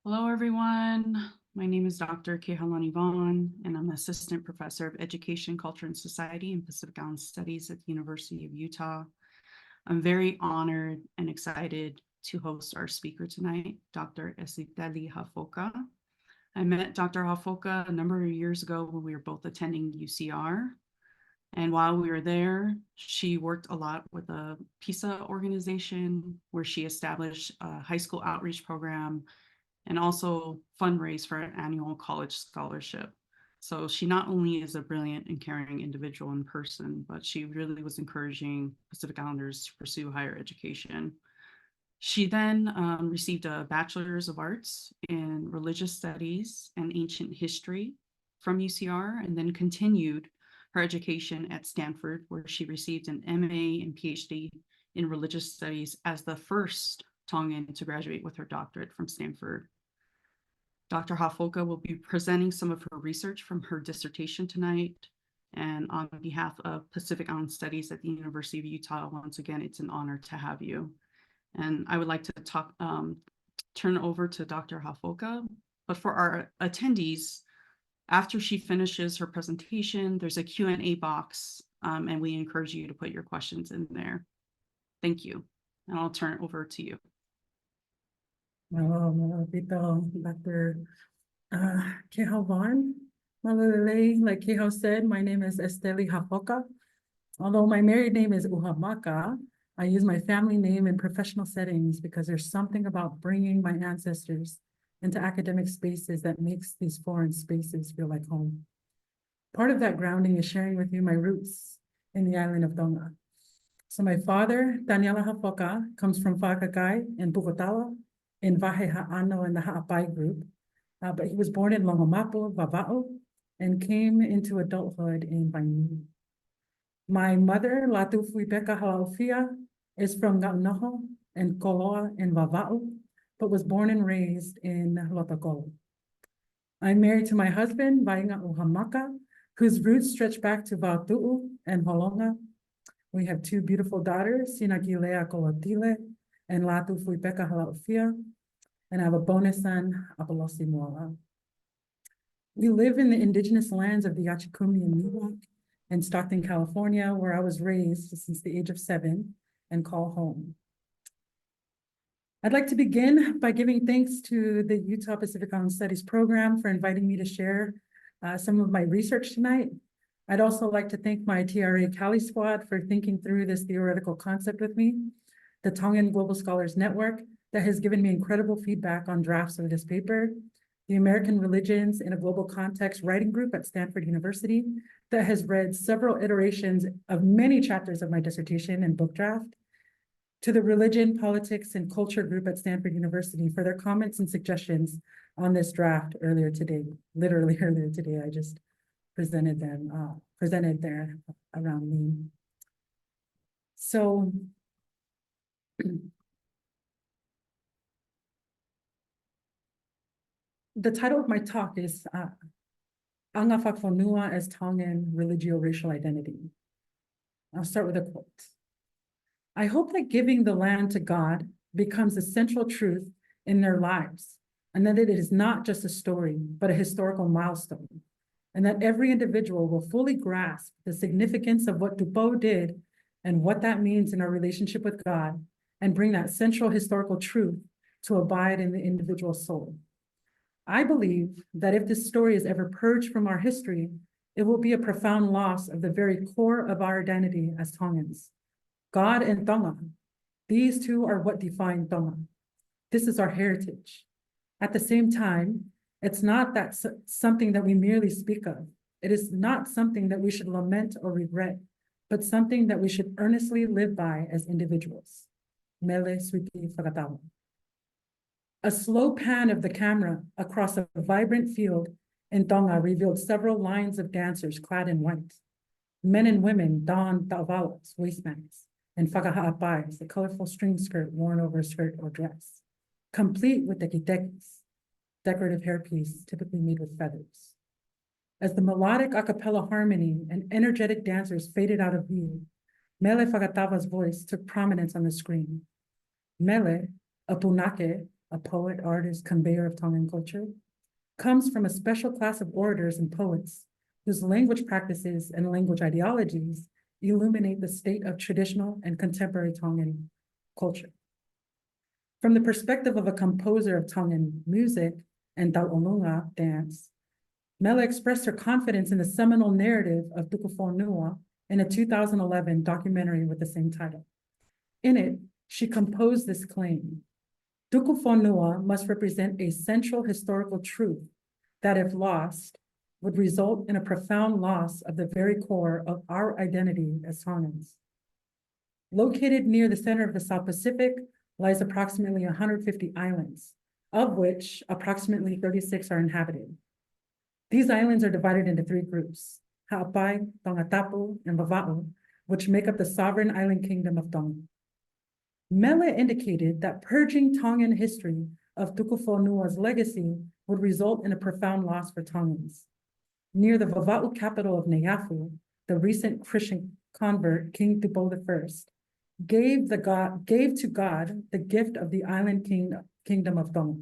Hello, everyone. My name is Dr. Kehalani Vaughn, and I'm Assistant Professor of Education, Culture, and Society in Pacific Island Studies at the University of Utah. I'm very honored and excited to host our speaker tonight, Dr. Esiteli Hafoka. I met Dr. Hafoka a number of years ago when we were both attending UCR. And while we were there, she worked a lot with a PISA organization where she established a high school outreach program and also fundraise for an annual college scholarship. So she not only is a brilliant and caring individual in person, but she really was encouraging Pacific Islanders to pursue higher education. She then received a bachelor's of arts in religious studies and ancient history from UCR, and then continued her education at Stanford, where she received an MA and PhD in religious studies as the first Tongan to graduate with her doctorate from Stanford. Dr. Hafoka will be presenting some of her research from her dissertation tonight. And on behalf of Pacific Island Studies at the University of Utah, once again, it's an honor to have you. And I would like to turn over to Dr. Hafoka. But for our attendees, after she finishes her presentation, there's a Q&A box, and we encourage you to put your questions in there. Thank you. And I'll turn it over to you. Hello, Dr. Kehal Vaughn. Malolele, like Kehal said, my name is Esiteli Hafoka. Although my married name is Uhamaka, I use my family name in professional settings because there's something about bringing my ancestors into academic spaces that makes these foreign spaces feel like home. Part of that grounding is sharing with you my roots in the island of Tongan. So my father, Daniela Hafoka, comes from Fakakai in Fakatava, in Vahe Ha'ano and the Ha'apai group, but he was born in Longomapo, Vava'o, and came into adulthood in Vainu. My mother, Latu Fuipeka Halaofia, is from Gaunoho and Koloa in Vava'o, but was born and raised in Lotokolo. I'm married to my husband, Vainga Uhamaka, whose roots stretch back to Vautu'u and Holonga. We have two beautiful daughters, Sinakilea Kolotile and Latu Fuipeka Halaofia, and I have a bonus son, Apolosi Moala. We live in the indigenous lands of the Yachikumi and Miwok in Stockton, California, where I was raised since the age of 7 and call home. I'd like to begin by giving thanks to the Utah Pacific Island Studies program for inviting me to share some of my research tonight. I'd also like to thank my TRA Cali squad for thinking through this theoretical concept with me, the Tongan Global Scholars Network that has given me incredible feedback on drafts of this paper, the American Religions in a Global Context writing group at Stanford University that has read several iterations of many chapters of my dissertation and book draft, to the Religion, Politics, and Culture group at Stanford University for their comments and suggestions on this draft earlier today. Literally earlier today, I just presented there around noon. So, the title of my talk is Angafakafonua as Tongan Religio-Racial Identity. I'll start with a quote. I hope that giving the land to God becomes a central truth in their lives, and that it is not just a story, but a historical milestone, and that every individual will fully grasp the significance of what Tupou did and what that means in our relationship with God, and bring that central historical truth to abide in the individual soul. I believe that if this story is ever purged from our history, it will be a profound loss of the very core of our identity as Tongans. God and Tongan, these two are what define Tongan. This is our heritage. At the same time, it's not that something that we merely speak of. It is not something that we should lament or regret, but something that we should earnestly live by as individuals. Mele Switi Fakatava. A slow pan of the camera across a vibrant field in Tonga revealed several lines of dancers clad in white. Men and women donned ta'avalas, waistbands, and fakaha'apais, the colorful string skirt worn over a skirt or dress, complete with the kitekis, decorative hairpiece typically made with feathers. As the melodic a cappella harmony and energetic dancers faded out of view, Mele Fakatava's voice took prominence on the screen. Mele, a punake, a poet, artist, conveyor of Tongan culture, comes from a special class of orators and poets whose language practices and language ideologies illuminate the state of traditional and contemporary Tongan culture. From the perspective of a composer of Tongan music and Dau'olunga dance, Mele expressed her confidence in the seminal narrative of Tuku Fonua in a 2011 documentary with the same title. In it, she composed this claim: Tuku Fonua must represent a central historical truth that, if lost, would result in a profound loss of the very core of our identity as Tongans. Located near the center of the South Pacific lies approximately 150 islands, of which approximately 36 are inhabited. These islands are divided into three groups: Ha'apai, Tupou, and Vava'u, which make up the sovereign island kingdom of Tonga. Mele indicated that purging Tongan history of Tuku Fonua's legacy would result in a profound loss for Tongans. Near the Vava'u capital of Neafu, the recent Christian convert, King Tupou I, gave to God the gift of the island kingdom of Tonga,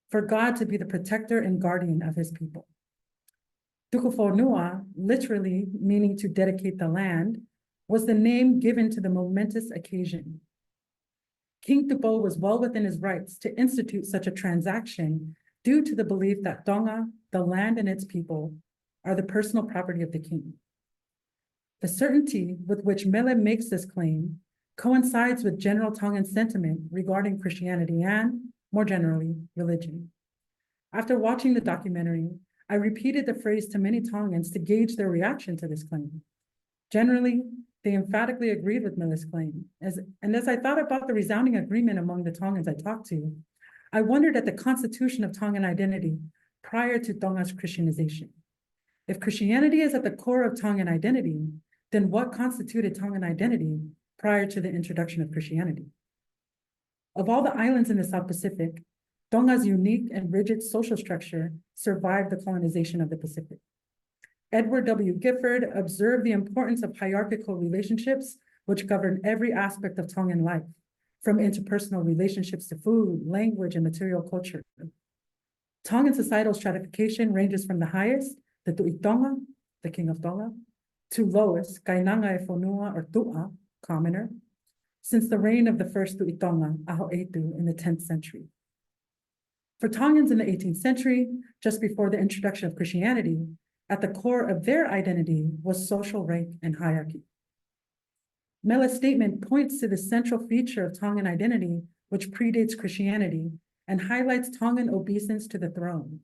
for God to be the protector and guardian of his people. Tuku Fonua, literally meaning to dedicate the land, was the name given to the momentous occasion. King Tupou was well within his rights to institute such a transaction due to the belief that Tonga, the land and its people, are the personal property of the king. The certainty with which Mele makes this claim coincides with general Tongan sentiment regarding Christianity and, more generally, religion. After watching the documentary, I repeated the phrase to many Tongans to gauge their reaction to this claim. Generally, they emphatically agreed with Mele's claim. As I thought about the resounding agreement among the Tongans I talked to, I wondered at the constitution of Tongan identity prior to Tonga's Christianization. If Christianity is at the core of Tongan identity, then what constituted Tongan identity prior to the introduction of Christianity? Of all the islands in the South Pacific, Tonga's unique and rigid social structure survived the colonization of the Pacific. Edward W. Gifford observed the importance of hierarchical relationships which govern every aspect of Tongan life, from interpersonal relationships to food, language, and material culture. Tongan societal stratification ranges from the highest, the Tu'itonga, the king of Tonga, to lowest, Kainangafonua or Tu'a, commoner, since the reign of the first Tu'itonga, Aho'etu, in the 10th century. For Tongans in the 18th century, just before the introduction of Christianity, at the core of their identity was social rank and hierarchy. Mele's statement points to the central feature of Tongan identity, which predates Christianity, and highlights Tongan obeisance to the throne.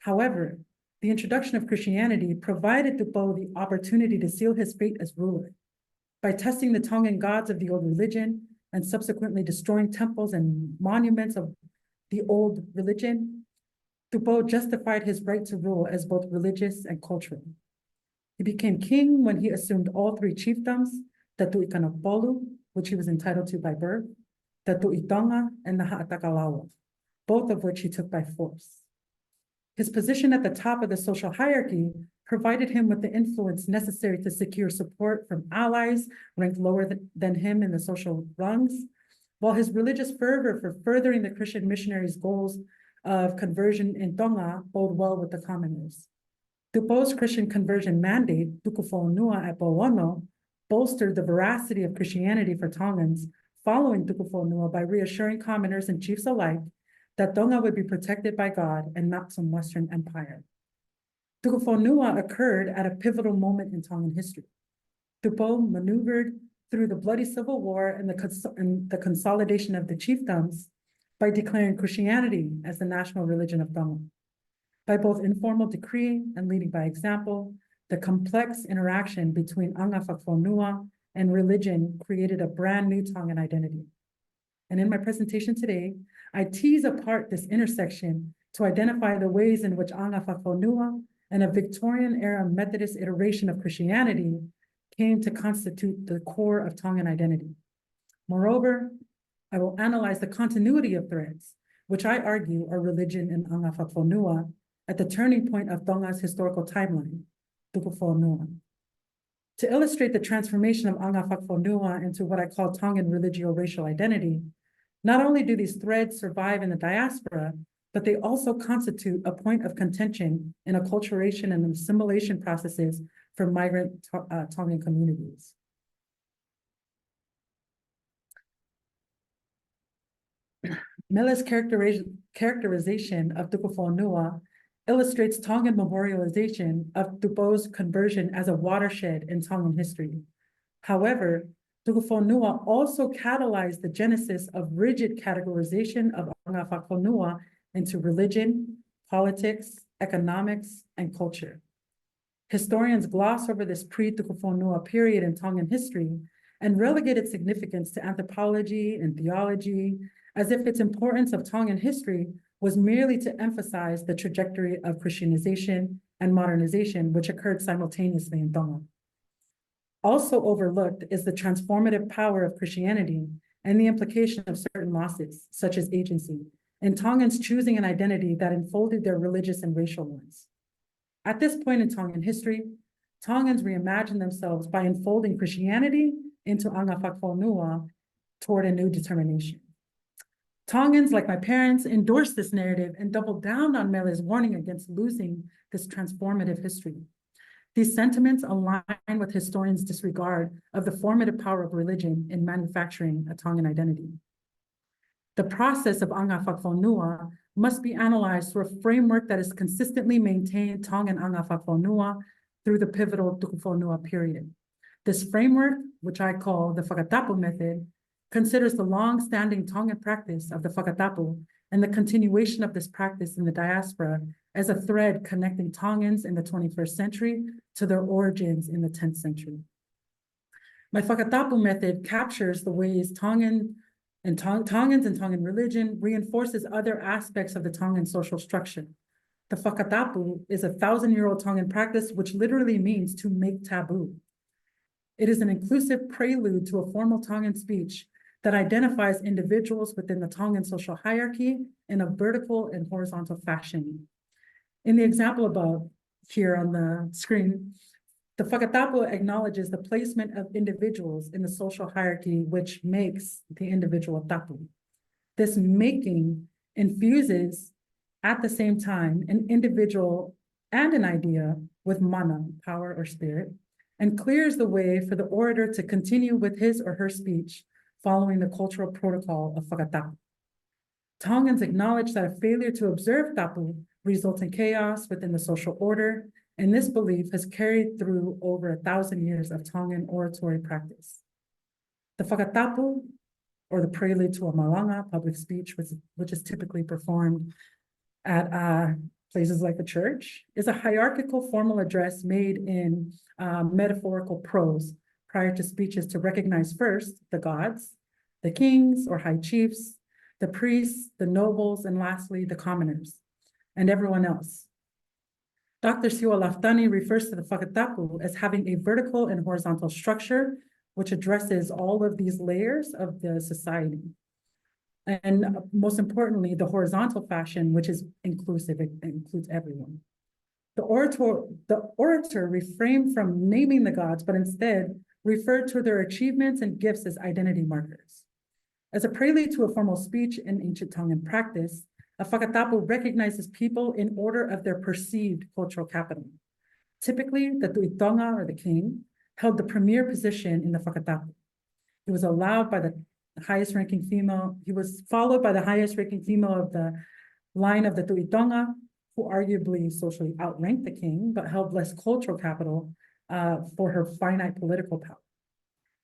However, the introduction of Christianity provided Tupou the opportunity to seal his fate as ruler. By testing the Tongan gods of the old religion and subsequently destroying temples and monuments of the old religion, Tupou justified his right to rule as both religious and cultural. He became king when he assumed all three chiefdoms, the Tu'ikanapolu, which he was entitled to by birth, the Tu'itonga, and the Ha'atakalawa, both of which he took by force. His position at the top of the social hierarchy provided him with the influence necessary to secure support from allies ranked lower than him in the social rungs, while his religious fervor for furthering the Christian missionaries' goals of conversion in Tonga bode well with the commoners. Tupou's Christian conversion mandate, Tuku Fonua at Powono, bolstered the veracity of Christianity for Tongans following Tuku Fonua by reassuring commoners and chiefs alike that Tonga would be protected by God and not some Western empire. Tuku Fonua occurred at a pivotal moment in Tongan history. Tupou maneuvered through the bloody civil war and the consolidation of the chiefdoms by declaring Christianity as the national religion of Tonga. By both informal decree and leading by example, the complex interaction between Angafakafonua and religion created a brand new Tongan identity. And in my presentation today, I tease apart this intersection to identify the ways in which Angafakafonua and a Victorian-era Methodist iteration of Christianity came to constitute the core of Tongan identity. Moreover, I will analyze the continuity of threads, which I argue are religion and Angafakafonua at the turning point of Tonga's historical timeline, Tuku Fonua. To illustrate the transformation of Angafakafonua into what I call Tongan religio-racial identity, Not only do these threads survive in the diaspora, but they also constitute a point of contention in acculturation and assimilation processes for migrant Tongan communities. Mele's characterization of Tuku Fonua illustrates Tongan memorialization of Tupou's conversion as a watershed in Tongan history. However, Tuku Fonua also catalyzed the genesis of rigid categorization of Angafakafonua into religion, politics, economics, and culture. Historians gloss over this pre-Tuku Fonua period in Tongan history and relegate its significance to anthropology and theology, as if its importance of Tongan history was merely to emphasize the trajectory of Christianization and modernization, which occurred simultaneously in Tonga. Also overlooked is the transformative power of Christianity and the implication of certain losses, such as agency, in Tongans choosing an identity that enfolded their religious and racial ones. At this point in Tongan history, Tongans reimagined themselves by enfolding Christianity into Angafakafonua toward a new determination. Tongans, like my parents, endorsed this narrative and doubled down on Mele's warning against losing this transformative history. These sentiments align with historians' disregard of the formative power of religion in manufacturing a Tongan identity. The process of Angafakafonua must be analyzed through a framework that has consistently maintained Tongan Angafakafonua through the pivotal Tuku Fonua period. This framework, which I call the Fakatava method, considers the long-standing Tongan practice of the Fakatava and the continuation of this practice in the diaspora as a thread connecting Tongans in the 21st century to their origins in the 10th century. My Fakatava method captures the ways Tongans and Tongan religion reinforces other aspects of the Tongan social structure. The Fakatava is a 1,000-year-old Tongan practice, which literally means to make taboo. It is an inclusive prelude to a formal Tongan speech that identifies individuals within the Tongan social hierarchy in a vertical and horizontal fashion. In the example above, here on the screen, the Fakatava acknowledges the placement of individuals in the social hierarchy, which makes the individual tapu. This making infuses, at the same time, an individual and an idea with mana, power or spirit, and clears the way for the orator to continue with his or her speech following the cultural protocol of Fakatava. Tongans acknowledge that a failure to observe tapu results in chaos within the social order, and this belief has carried through over 1,000 years of Tongan oratory practice. The Fakatava, or the prelude to a malanga, public speech, which is typically performed at places like the church, is a hierarchical formal address made in metaphorical prose prior to speeches to recognize first the gods, the kings or high chiefs, the priests, the nobles, and lastly, the commoners, and everyone else. Dr. Siwa Laftani refers to the Fakatava as having a vertical and horizontal structure, which addresses all of these layers of the society. And most importantly, the horizontal fashion, which is inclusive, it includes everyone. The orator refrained from naming the gods, but instead referred to their achievements and gifts as identity markers. As a prelude to a formal speech in ancient Tongan practice, a Fakatava recognizes people in order of their perceived cultural capital. Typically, the Tuitonga, or the king, held the premier position in the Fakatava. He was allowed by the highest ranking female, he was followed by the highest ranking female of the line of the Tuitonga, who arguably socially outranked the king, but held less cultural capital for her finite political power.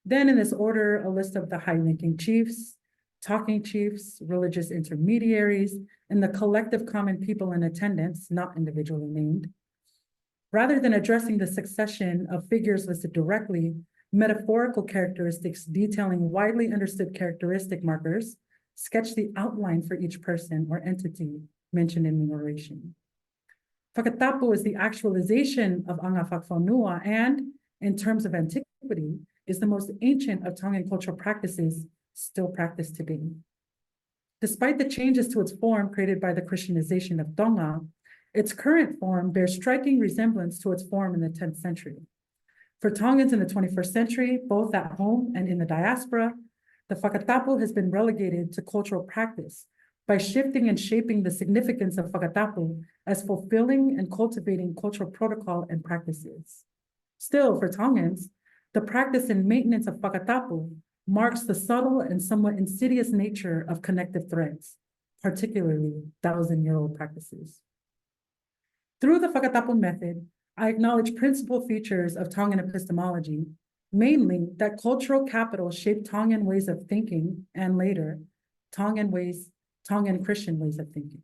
Then in this order, a list of the high-ranking chiefs, talking chiefs, religious intermediaries, and the collective common people in attendance, not individually named. Rather than addressing the succession of figures listed directly, metaphorical characteristics detailing widely understood characteristic markers sketch the outline for each person or entity mentioned in the oration. Fakatava is the actualization of Angafakafonua and, in terms of antiquity, is the most ancient of Tongan cultural practices still practiced today. Despite the changes to its form created by the Christianization of Tonga, its current form bears striking resemblance to its form in the 10th century. For Tongans in the 21st century, both at home and in the diaspora, the Fakatava has been relegated to cultural practice by shifting and shaping the significance of Fakatava as fulfilling and cultivating cultural protocol and practices. Still, for Tongans, the practice and maintenance of Fakatava marks the subtle and somewhat insidious nature of connective threads, particularly thousand-year-old practices. Through the Fakatava method, I acknowledge principal features of Tongan epistemology, mainly that cultural capital shaped Tongan ways of thinking and later, Tongan Christian ways of thinking.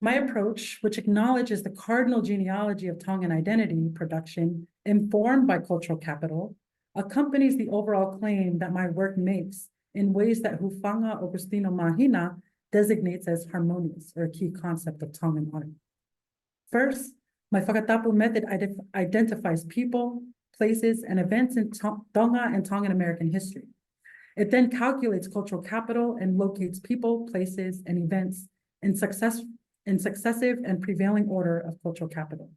My approach, which acknowledges the cardinal genealogy of Tongan identity production informed by cultural capital, accompanies the overall claim that my work makes in ways that Hufanga Augustino Mahina designates as harmonious, or a key concept of Tongan art. First, my Fakatava method identifies people, places, and events in Tonga and Tongan American history. It then calculates cultural capital and locates people, places, and events in successive and prevailing order of cultural capital.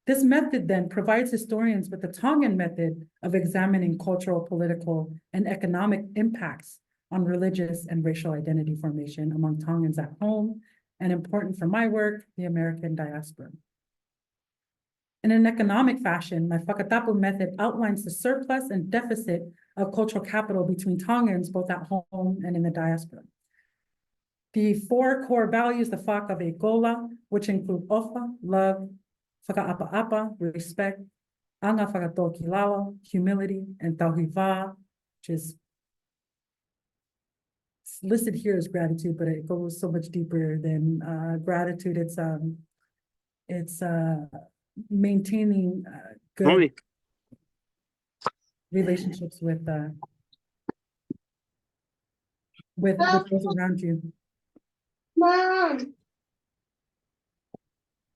This method then provides historians with the Tongan method of examining cultural, political, and economic impacts on religious and racial identity formation among Tongans at home, and important for my work, the American diaspora. In an economic fashion, my Fakatava method outlines the surplus and deficit of cultural capital between Tongans, both at home and in the diaspora. The four core values, the Fakave which include ofa, love, Fakaapa-apa, respect, anga Fakatokilalo, humility, and tauhiva, which is listed here as gratitude, but it goes so much deeper than gratitude. It's maintaining good relationships with those around you. Mom,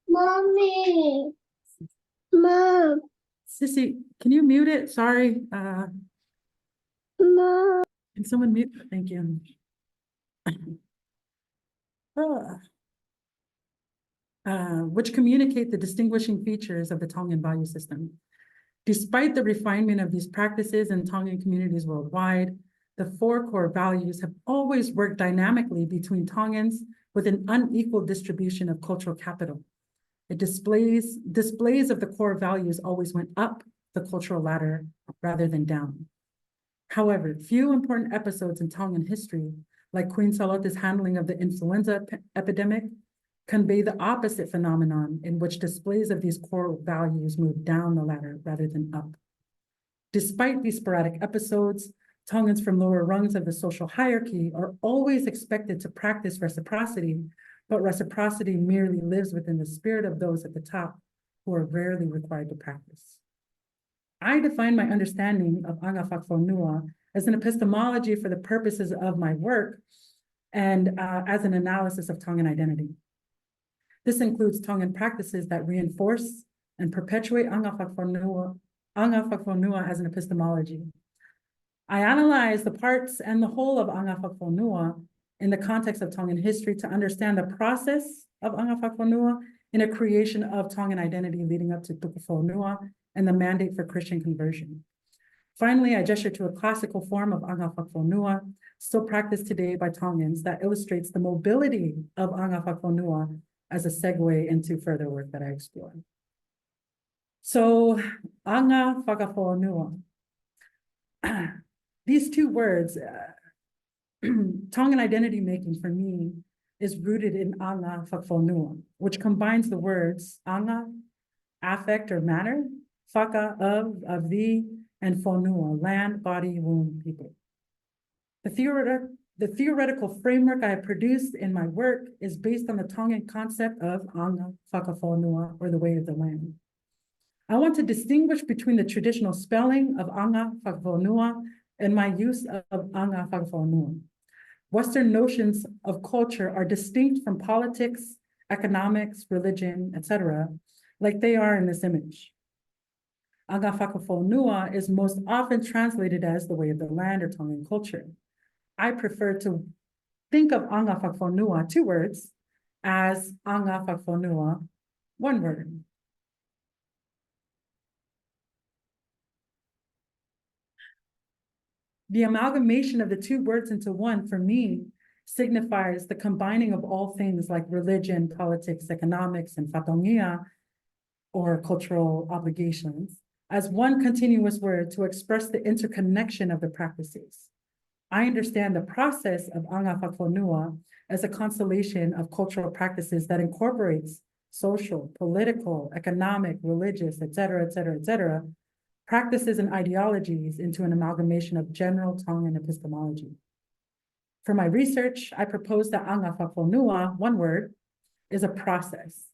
mommy, mom, Sissy, can you mute it? Sorry. mom. Can someone mute? Thank you. Which communicate the distinguishing features of the Tongan value system. Despite the refinement of these practices in Tongan communities worldwide, the four core values have always worked dynamically between Tongans with an unequal distribution of cultural capital. It displays of the core values always went up the cultural ladder rather than down. However, few important episodes in Tongan history, like Queen Salote's handling of the influenza epidemic, convey the opposite phenomenon in which displays of these core values move down the ladder rather than up. Despite these sporadic episodes, Tongans from lower rungs of the social hierarchy are always expected to practice reciprocity, but reciprocity merely lives within the spirit of those at the top who are rarely required to practice. I define my understanding of Angafakafonua as an epistemology for the purposes of my work and as an analysis of Tongan identity. This includes Tongan practices that reinforce and perpetuate Angafakafonua as an epistemology. I analyze the parts and the whole of Angafakafonua in the context of Tongan history to understand the process of Angafakafonua in a creation of Tongan identity leading up to Tuku Fonua and the mandate for Christian conversion. Finally, I gesture to a classical form of Angafakafonua, still practiced today by Tongans, that illustrates the mobility of Angafakafonua as a segue into further work that I explore. So, Angafakafonua. These two words, Tongan identity making for me is rooted in Angafakafonua, which combines the words anga, affect or matter, faka, of the, and fonua, land, body, womb, people. The theoretical framework I have produced in my work is based on the Tongan concept of anga fakafonua, or the way of the land. I want to distinguish between the traditional spelling of anga fakafonua and my use of anga fakafonua. Western notions of culture are distinct from politics, economics, religion, etc., like they are in this image. Angafakafonua is most often translated as the way of the land or Tongan culture. I prefer to think of Angafakafonua, two words, as Angafakafonua, one word. The amalgamation of the two words into one, for me, signifies the combining of all things like religion, politics, economics, and fakafonua, or cultural obligations, as one continuous word to express the interconnection of the practices. I understand the process of Angafakafonua as a constellation of cultural practices that incorporates social, political, economic, religious, et cetera, practices and ideologies into an amalgamation of general Tongan epistemology. For my research, I propose that Angafakafonua, one word, is a process.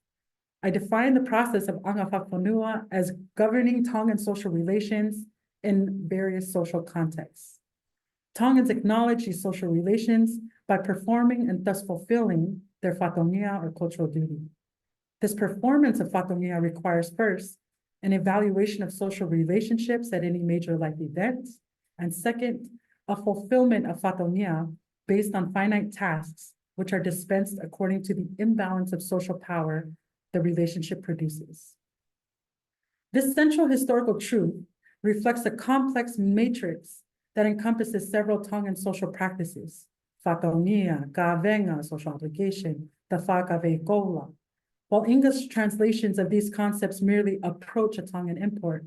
I define the process of Angafakafonua as governing Tongan social relations in various social contexts. Tongans acknowledge these social relations by performing and thus fulfilling their fakafonua or cultural duty. This performance of fakafonua requires first an evaluation of social relationships at any major life event, and second, a fulfillment of fakafonua based on finite tasks which are dispensed according to the imbalance of social power the relationship produces. This central historical truth reflects a complex matrix that encompasses several Tongan social practices: fakafonua, ka'avenga, social obligation, the fakavekola. While English translations of these concepts merely approach a Tongan import,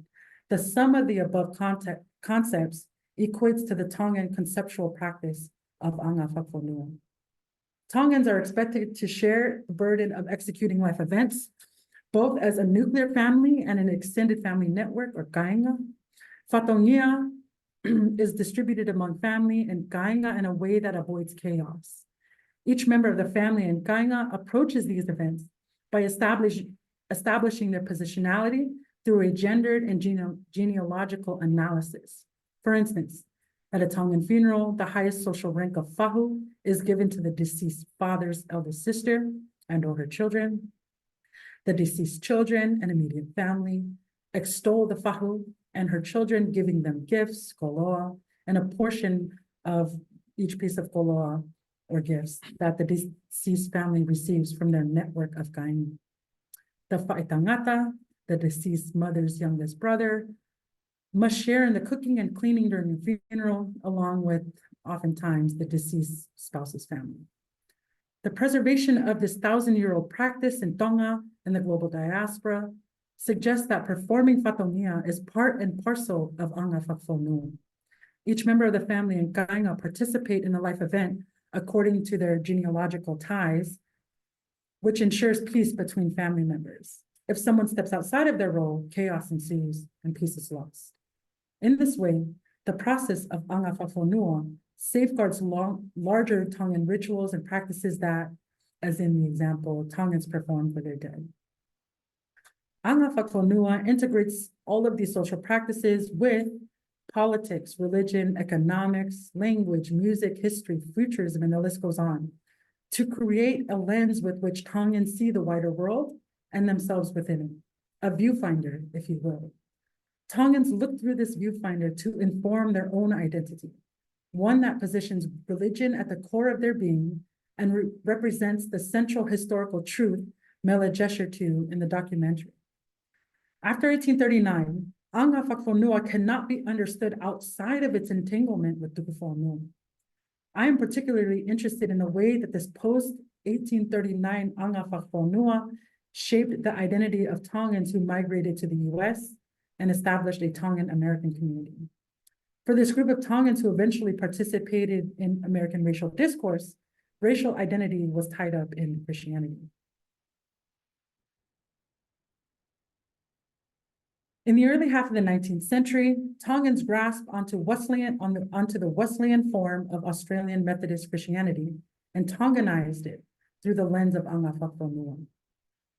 the sum of the above concepts equates to the Tongan conceptual practice of Angafakafonua. Tongans are expected to share the burden of executing life events, both as a nuclear family and an extended family network, or kainga. Fakafonua is distributed among family and kainga in a way that avoids chaos. Each member of the family and kainga approaches these events by establishing their positionality through a gendered and genealogical analysis. For instance, at a Tongan funeral, the highest social rank of fahu is given to the deceased father's eldest sister and or her children. The deceased children and immediate family extol the fahu and her children, giving them gifts, koloa, and a portion of each piece of koloa or gifts that the deceased family receives from their network of kaini. The fa'itangata, the deceased mother's youngest brother, must share in the cooking and cleaning during the funeral, along with oftentimes the deceased spouse's family. The preservation of this 1,000-year-old practice in Tonga and the global diaspora suggests that performing fakafonua is part and parcel of Angafakafonua. Each member of the family and kainga participate in the life event according to their genealogical ties, which ensures peace between family members. If someone steps outside of their role, chaos ensues and peace is lost. In this way, the process of Angafakafonua safeguards larger Tongan rituals and practices that, as in the example, Tongans perform for their dead. Angafakafonua integrates all of these social practices with politics, religion, economics, language, music, history, futurism, and the list goes on, to create a lens with which Tongans see the wider world and themselves within it, a viewfinder, if you will. Tongans look through this viewfinder to inform their own identity, one that positions religion at the core of their being and represents the central historical truth Mela gestured to in the documentary. After 1839, Angafakafonua cannot be understood outside of its entanglement with Tuku Fonua. I am particularly interested in the way that this post-1839 Angafakafonua shaped the identity of Tongans who migrated to the US and established a Tongan American community. For this group of Tongans who eventually participated in American racial discourse, racial identity was tied up in Christianity. In the early half of the 19th century, Tongans grasped onto the Wesleyan form of Australian Methodist Christianity and Tonganized it through the lens of Angafakafonua.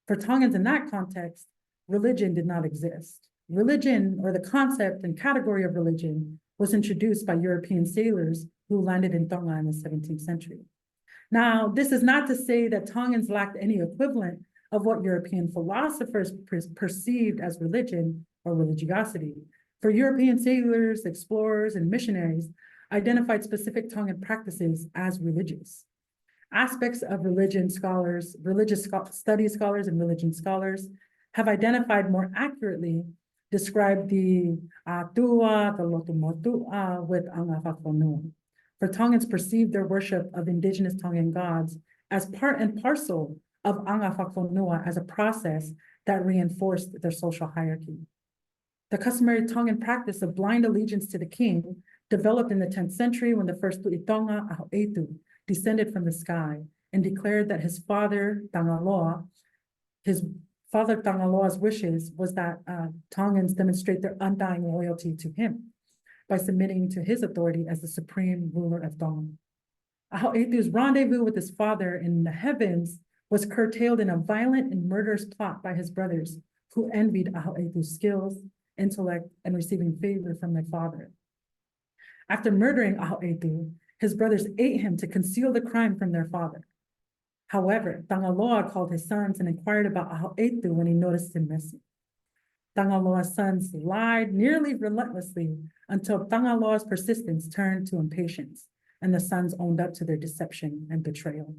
For Tongans in that context, religion did not exist. Religion, or the concept and category of religion, was introduced by European sailors who landed in Tonga in the 17th century. Now, this is not to say that Tongans lacked any equivalent of what European philosophers perceived as religion or religiosity. For European sailors, explorers, and missionaries identified specific Tongan practices as religious. Aspects of religious studies scholars, and religion scholars have identified more accurately describe the Atua, the Lotumotua with Angafakafonua. For Tongans perceived their worship of indigenous Tongan gods as part and parcel of Angafakafonua as a process that reinforced their social hierarchy. The customary Tongan practice of blind allegiance to the king developed in the 10th century when the first Tuitonga Ahoetu descended from the sky and declared that his father Tangaloa's wishes was that Tongans demonstrate their undying loyalty to him by submitting to his authority as the supreme ruler of Tonga. Ahoetu's rendezvous with his father in the heavens was curtailed in a violent and murderous plot by his brothers, who envied Ahoetu's skills, intellect, and receiving favor from their father. After murdering Ahoetu, his brothers ate him to conceal the crime from their father. However, Tangaloa called his sons and inquired about Ahoetu when he noticed him missing. Tangaloa's sons lied nearly relentlessly until Tangaloa's persistence turned to impatience, and the sons owned up to their deception and betrayal.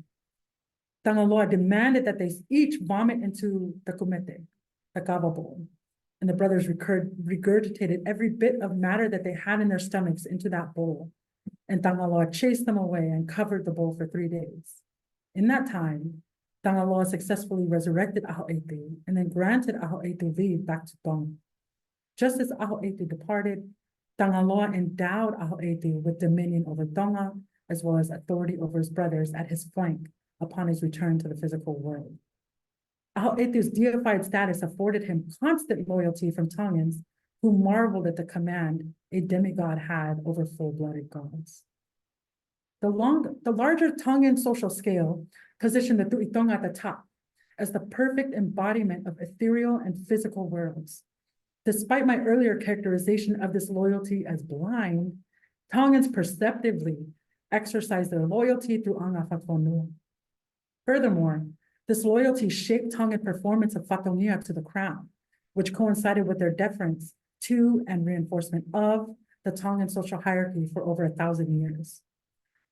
Tangaloa demanded that they each vomit into the kumete, the kava bowl, and the brothers regurgitated every bit of matter that they had in their stomachs into that bowl, and Tangaloa chased them away and covered the bowl for 3 days. In that time, Tangaloa successfully resurrected Ahoetu and then granted Ahoetu leave back to Tonga. Just as Ahoetu departed, Tangaloa endowed Ahoetu with dominion over Tonga, as well as authority over his brothers at his flank upon his return to the physical world. Ahoetu's deified status afforded him constant loyalty from Tongans, who marveled at the command a demigod had over full-blooded gods. The larger Tongan social scale positioned the Tuitonga at the top as the perfect embodiment of ethereal and physical worlds. Despite my earlier characterization of this loyalty as blind, Tongans perceptively exercised their loyalty through Angafakafonua. Furthermore, this loyalty shaped Tongan performance of fakafonua to the crown, which coincided with their deference to and reinforcement of the Tongan social hierarchy for over 1,000 years.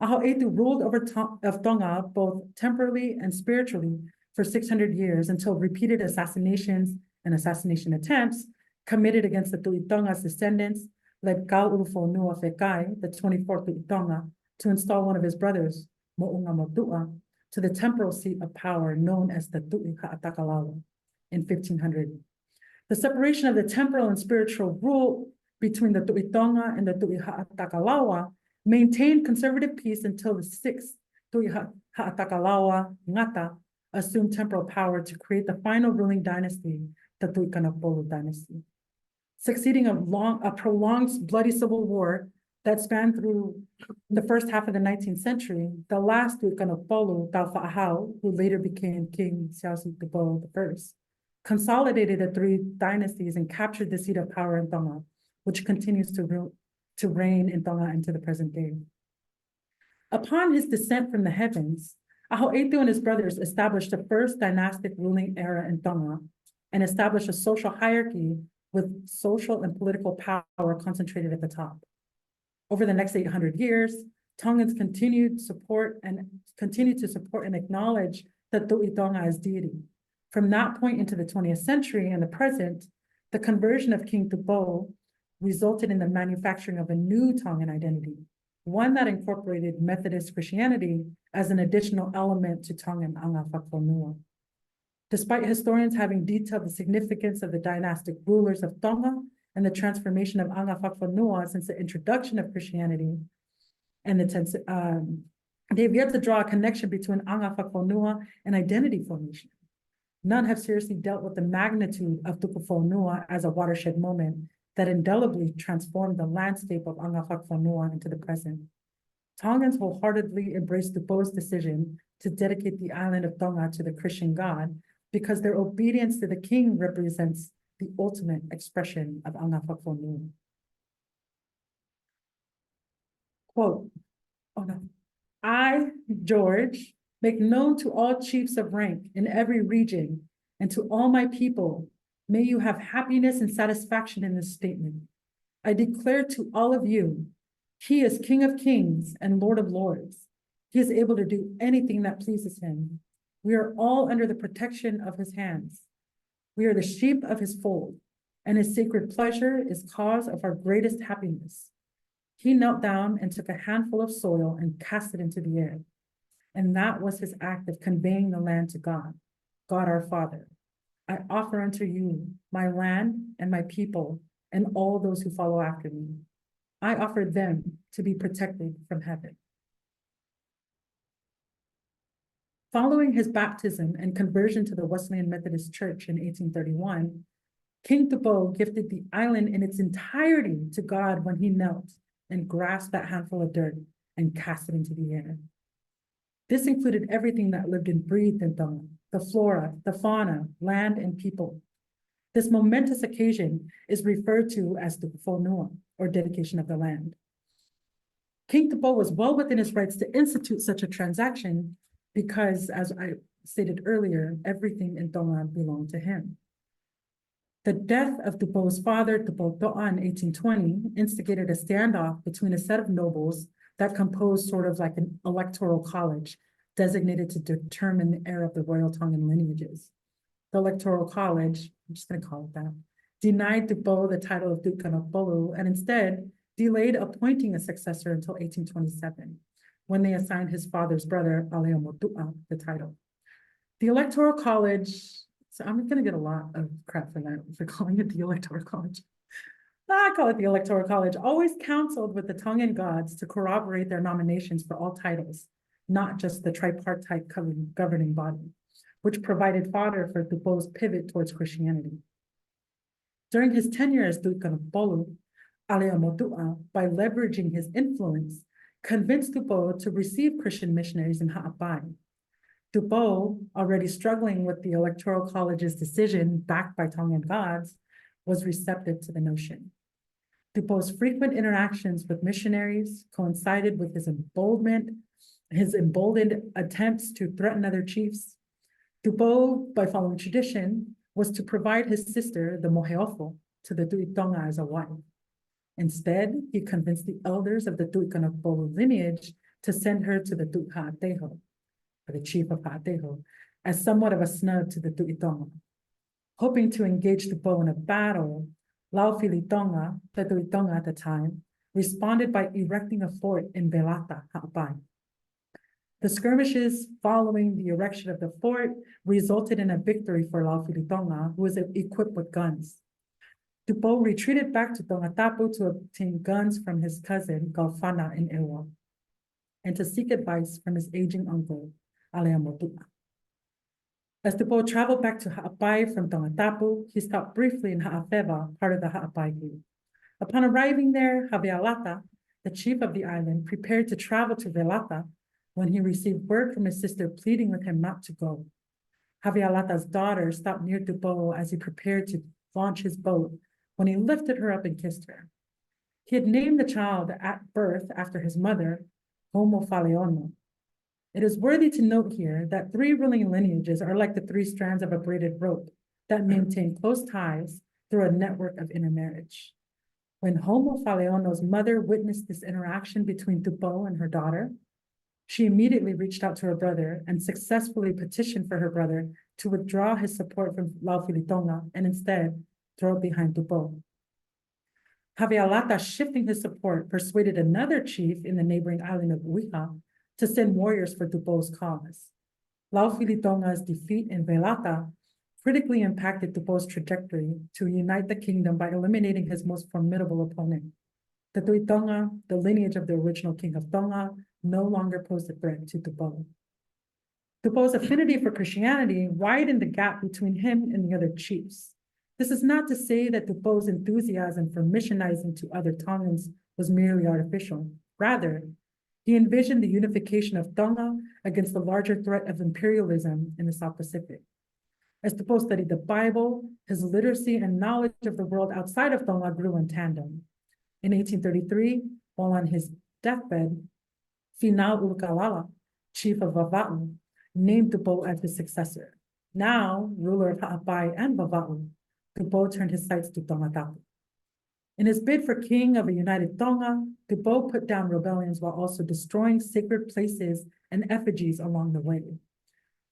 Ahoetu ruled over Tonga both temporally and spiritually for 600 years until repeated assassinations and assassination attempts committed against the Tuitonga's descendants led Tuku Fonua Fekai, the 24th Tuitonga, to install one of his brothers, Mo'unga Motua, to the temporal seat of power known as the Tu'i Ha'atakalawa in 1500. The separation of the temporal and spiritual rule between the Tuitonga and the Tu'i Ha'atakalawa maintained conservative peace until the 6th Tu'i Ha'atakalawa Ngata assumed temporal power to create the final ruling dynasty, the Tu'ikanapolo dynasty. Succeeding a prolonged bloody civil war that spanned through the first half of the 19th century, the last Tu'ikanapolo, Taufa'ahau, who later became King Siausi Tupou I, consolidated the three dynasties and captured the seat of power in Tonga, which continues to reign in Tonga into the present day. Upon his descent from the heavens, Ahoetu and his brothers established the first dynastic ruling era in Tonga and established a social hierarchy with social and political power concentrated at the top. Over the next 800 years, Tongans continued to support and acknowledge the Tu'itonga as deity. From that point into the 20th century and the present, the conversion of King Tupou resulted in the manufacturing of a new Tongan identity, one that incorporated Methodist Christianity as an additional element to Tongan Angafakafonua. Despite historians having detailed the significance of the dynastic rulers of Tonga and the transformation of Angafakafonua since the introduction of Christianity, and they've yet to draw a connection between Angafakafonua and identity formation. None have seriously dealt with the magnitude of Tuku Fonua as a watershed moment that indelibly transformed the landscape of Angafakafonua into the present. Tongans wholeheartedly embraced Tupou's decision to dedicate the island of Tonga to the Christian God because their obedience to the king represents the ultimate expression of Angafakafonua. Quote, I, George, make known to all chiefs of rank in every region and to all my people, may you have happiness and satisfaction in this statement. I declare to all of you, he is King of Kings and Lord of Lords. He is able to do anything that pleases him. We are all under the protection of his hands. We are the sheep of his fold. and his sacred pleasure is cause of our greatest happiness. He knelt down and took a handful of soil and cast it into the air. And that was his act of conveying the land to God, God our Father. I offer unto you my land and my people and all those who follow after me. I offer them to be protected from heaven. Following his baptism and conversion to the Wesleyan Methodist Church in 1831, King Tupou gifted the island in its entirety to God when he knelt and grasped that handful of dirt and cast it into the air. This included everything that lived and breathed in Tongan, the flora, the fauna, land, and people. This momentous occasion is referred to as Tuku Fonua, or dedication of the land. King Tupou was well within his rights to institute such a transaction because, as I stated earlier, everything in Tongan belonged to him. The death of Tupou's father, Tupou To'a, in 1820, instigated a standoff between a set of nobles that composed sort of like an electoral college designated to determine the heir of the royal Tongan lineages. The electoral college, I'm just going to call it that, denied Tupou the title of Duke Kanapolu and instead delayed appointing a successor until 1827, when they assigned his father's brother, Aleomotu'a, the title. The electoral college, so I'm going to get a lot of crap for that, for calling it the electoral college. I call it the electoral college, always counseled with the Tongan gods to corroborate their nominations for all titles, not just the tripartite governing body, which provided fodder for Tupou's pivot towards Christianity. During his tenure as Duke Kanapolu, Aleomotu'a, by leveraging his influence, convinced Tupou to receive Christian missionaries in Ha'apai. Tupou, already struggling with the electoral college's decision backed by Tongan gods, was receptive to the notion. Tupou's frequent interactions with missionaries coincided with his emboldened attempts to threaten other chiefs. Tupou, by following tradition, was to provide his sister, the Moheofo, to the Tu'itonga as a wife. Instead, he convinced the elders of the Tu'ikanapolu lineage to send her to the Tu'ha'ateho, or the chief of Ha'ateho, as somewhat of a snub to the Tu'itonga. Hoping to engage Tupou in a battle, Laufilitonga, the Tu'itonga at the time, responded by erecting a fort in Velata, Ha'apai. The skirmishes following the erection of the fort resulted in a victory for Laufilitonga, who was equipped with guns. Tupou retreated back to Tongatapu to obtain guns from his cousin, Galfana in Ewa, and to seek advice from his aging uncle, Aleomotu'a. As Tupou traveled back to Ha'apai from Tongatapu, he stopped briefly in Ha'afeva, part of the Ha'apai group. Upon arriving there, Havealata, the chief of the island, prepared to travel to Velata when he received word from his sister pleading with him not to go. Havealata's daughter stopped near Tupou as he prepared to launch his boat when he lifted her up and kissed her. He had named the child at birth after his mother, Homo Faleono. It is worthy to note here that three ruling lineages are like the three strands of a braided rope that maintain close ties through a network of intermarriage. When Homo Faleono's mother witnessed this interaction between Tupou and her daughter, she immediately reached out to her brother and successfully petitioned for her brother to withdraw his support from Laufilitonga and instead throw it behind Tupou. Havealata, shifting his support, persuaded another chief in the neighboring island of Uiha to send warriors for Tupou's cause. Laufilitonga's defeat in Velata critically impacted Tupou's trajectory to unite the kingdom by eliminating his most formidable opponent. The Tu'itonga, the lineage of the original king of Tonga, no longer posed a threat to Tupou. Tupou's affinity for Christianity widened the gap between him and the other chiefs. This is not to say that Tupou's enthusiasm for missionizing to other Tongans was merely artificial. Rather, he envisioned the unification of Tonga against the larger threat of imperialism in the South Pacific. As Tupou studied the Bible, his literacy and knowledge of the world outside of Tonga grew in tandem. In 1833, while on his deathbed, Finau Ulukalala, chief of Vava'u, named Tupou as his successor. Now, ruler of Ha'apai and Vava'u, Tupou turned his sights to Tongatapu. In his bid for king of a united Tonga, Tupou put down rebellions while also destroying sacred places and effigies along the way.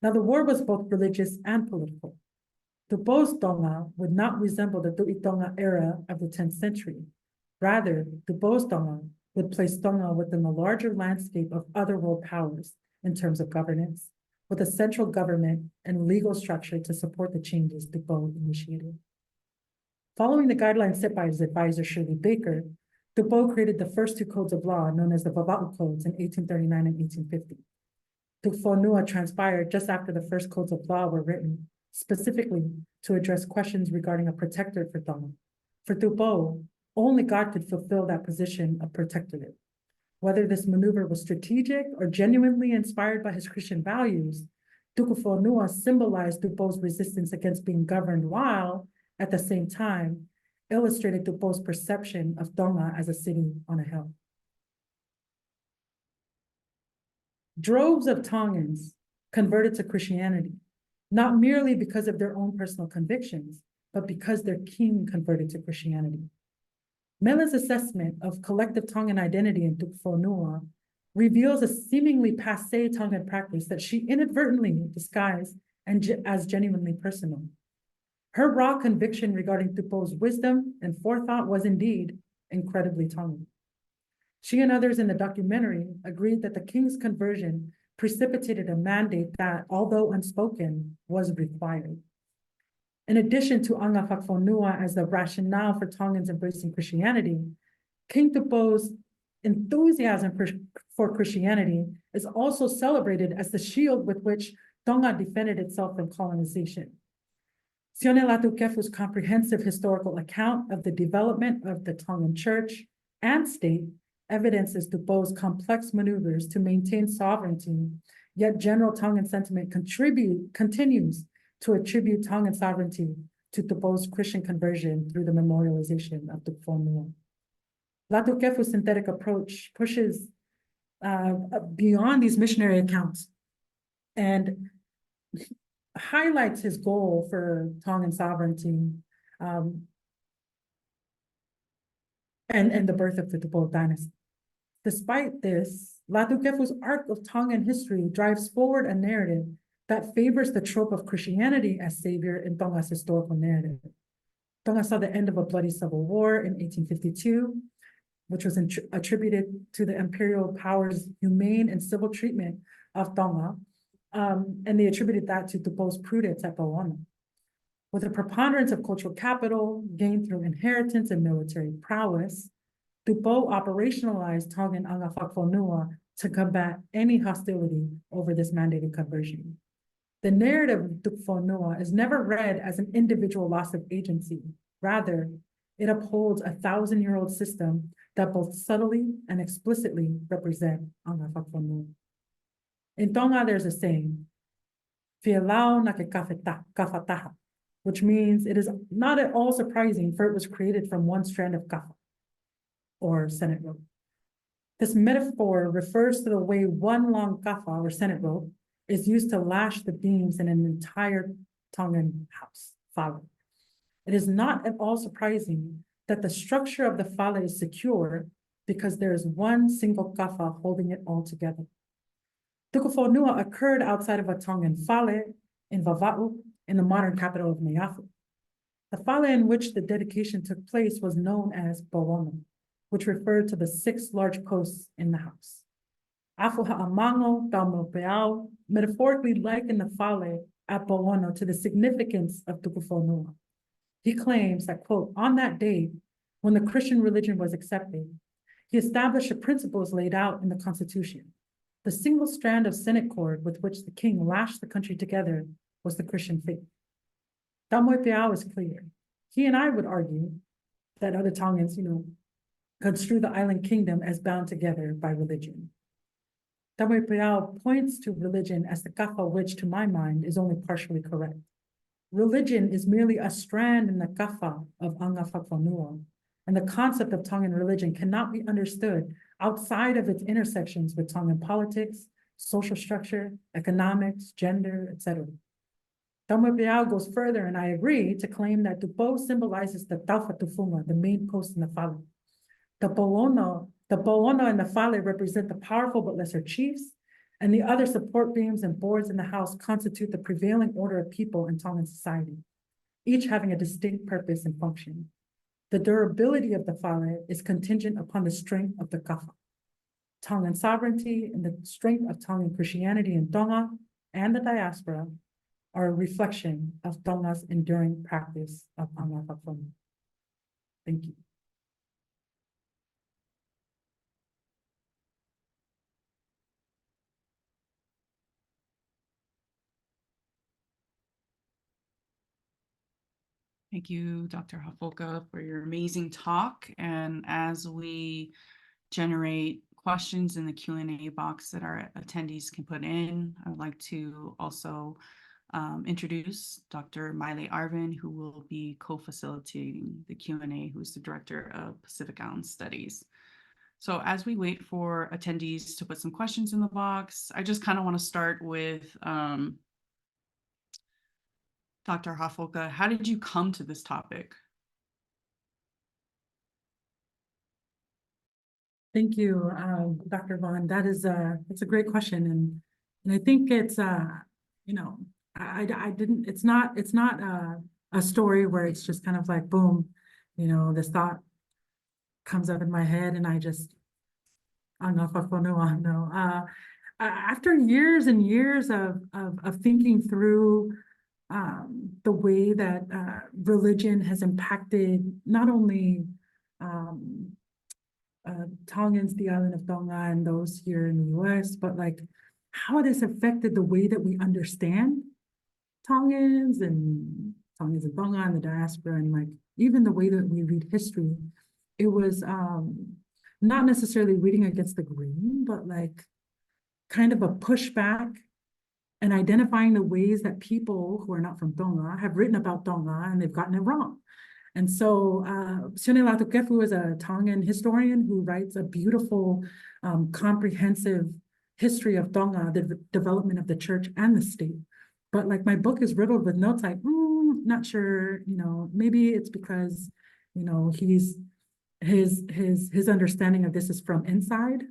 Now, the war was both religious and political. Tupou's Tonga would not resemble the Tu'i Tonga era of the 10th century. Rather, Tupou's Tonga would place Tonga within the larger landscape of other world powers in terms of governance, with a central government and legal structure to support the changes Tupou initiated. Following the guidelines set by his advisor, Shirley Baker, Tupou created the first two codes of law known as the Vava'u Codes in 1839 and 1850. Tuku Fonua transpired just after the first codes of law were written, specifically to address questions regarding a protectorate for Tonga. For Tupou, only God could fulfill that position of protectorate. Whether this maneuver was strategic or genuinely inspired by his Christian values, Tuku Fonua symbolized Tupou's resistance against being governed while, at the same time, illustrated Tupou's perception of Tonga as a city on a hill. Droves of Tongans converted to Christianity, not merely because of their own personal convictions, but because their king converted to Christianity. Mela's assessment of collective Tongan identity in Tuku Fonua reveals a seemingly passé Tongan practice that she inadvertently disguised as genuinely personal. Her raw conviction regarding Tupou's wisdom and forethought was indeed incredibly Tongan. She and others in the documentary agreed that the king's conversion precipitated a mandate that, although unspoken, was required. In addition to Angafakafonua as the rationale for Tongans embracing Christianity, King Tupou's enthusiasm for Christianity is also celebrated as the shield with which Tonga defended itself from colonization. Sione Latukefu's comprehensive historical account of the development of the Tongan church and state evidences Tupou's complex maneuvers to maintain sovereignty, yet general Tongan sentiment continues to attribute Tongan sovereignty to Tupou's Christian conversion through the memorialization of Tuku Fonua. Latukefu's synthetic approach pushes beyond these missionary accounts and highlights his goal for Tongan sovereignty and the birth of the Tupou dynasty. Despite this, Latukefu's arc of Tongan history drives forward a narrative that favors the trope of Christianity as savior in Tonga's historical narrative. Tonga saw the end of a bloody civil war in 1852, which was attributed to the imperial power's humane and civil treatment of Tonga, and they attributed that to Tupou's prudence at Pauana. With a preponderance of cultural capital gained through inheritance and military prowess, Tupou operationalized Tongan Angafakafonua to combat any hostility over this mandated conversion. The narrative of Tuku Fonua is never read as an individual loss of agency. Rather, it upholds a 1,000-year-old system that both subtly and explicitly represent Angafakafonua. In Tonga, there's a saying, "Fialau na ke kafataha," which means it is not at all surprising, for it was created from one strand of kafa, or Senate rope. This metaphor refers to the way one long kafa, or Senate rope, is used to lash the beams in an entire Tongan house, fale. It is not at all surprising that the structure of the fale is secure because there is one single kafa holding it all together. Tuku Fonua occurred outside of a Tongan fale in Vava'u, in the modern capital of Niafu. The fale in which the dedication took place was known as Pauana, which referred to the 6 large posts in the house. Afu Ha'amango Taumopeau metaphorically likened the fale at Pauana to the significance of Tuku Fonua. He claims that, quote, on that day, when the Christian religion was accepted, he established the principles laid out in the Constitution. The single strand of Senate cord with which the king lashed the country together was the Christian faith. Taumopeau is clear. He and I would argue that other Tongans, construe the island kingdom as bound together by religion. Taumopeau points to religion as the kafa, which, to my mind, is only partially correct. Religion is merely a strand in the kafa of Angafakafonua, and the concept of Tongan religion cannot be understood outside of its intersections with Tongan politics, social structure, economics, gender, etc. Taumopeau goes further, and I agree, to claim that Tupou symbolizes the taufa tufunga, the main post in the fale. The Pauana and the fale represent the powerful but lesser chiefs, and the other support beams and boards in the house constitute the prevailing order of people in Tongan society. each having a distinct purpose and function. The durability of the fale is contingent upon the strength of the kafa. Tongan sovereignty and the strength of Tongan Christianity in Tonga and the diaspora are a reflection of Tonga's enduring practice of Angafakafonua. Thank you. Thank you, Dr. Hafoka, for your amazing talk. And as we generate questions in the Q&A box that our attendees can put in, I would like to also introduce Dr. Miley Arvin, who will be co-facilitating the Q&A, who is the Director of Pacific Island Studies. So as we wait for attendees to put some questions in the box, I just kind of want to start with Dr. Hafoka. How did you come to this topic? Thank you, Dr. Vaughn. That's a great question, and I think it's you know, I didn't. It's not a story where it's just kind of like boom, you know, this thought comes up in my head and I just Angafakafonua. No, after years and years of thinking through the way that religion has impacted not only Tongans, the island of Tonga, and those here in the US, but like how it has affected the way that we understand Tongans and Tonga and the diaspora, and like even the way that we read history. It was not necessarily reading against the grain, but like kind of a pushback and identifying the ways that people who are not from Tonga have written about Tonga and they've gotten it wrong. And so Sione Latukefu is a Tongan historian who writes a beautiful, comprehensive history of Tonga, the development of the church and the state. But like my book is riddled with notes like, not sure, you know, maybe it's because, you know, his understanding of this is from inside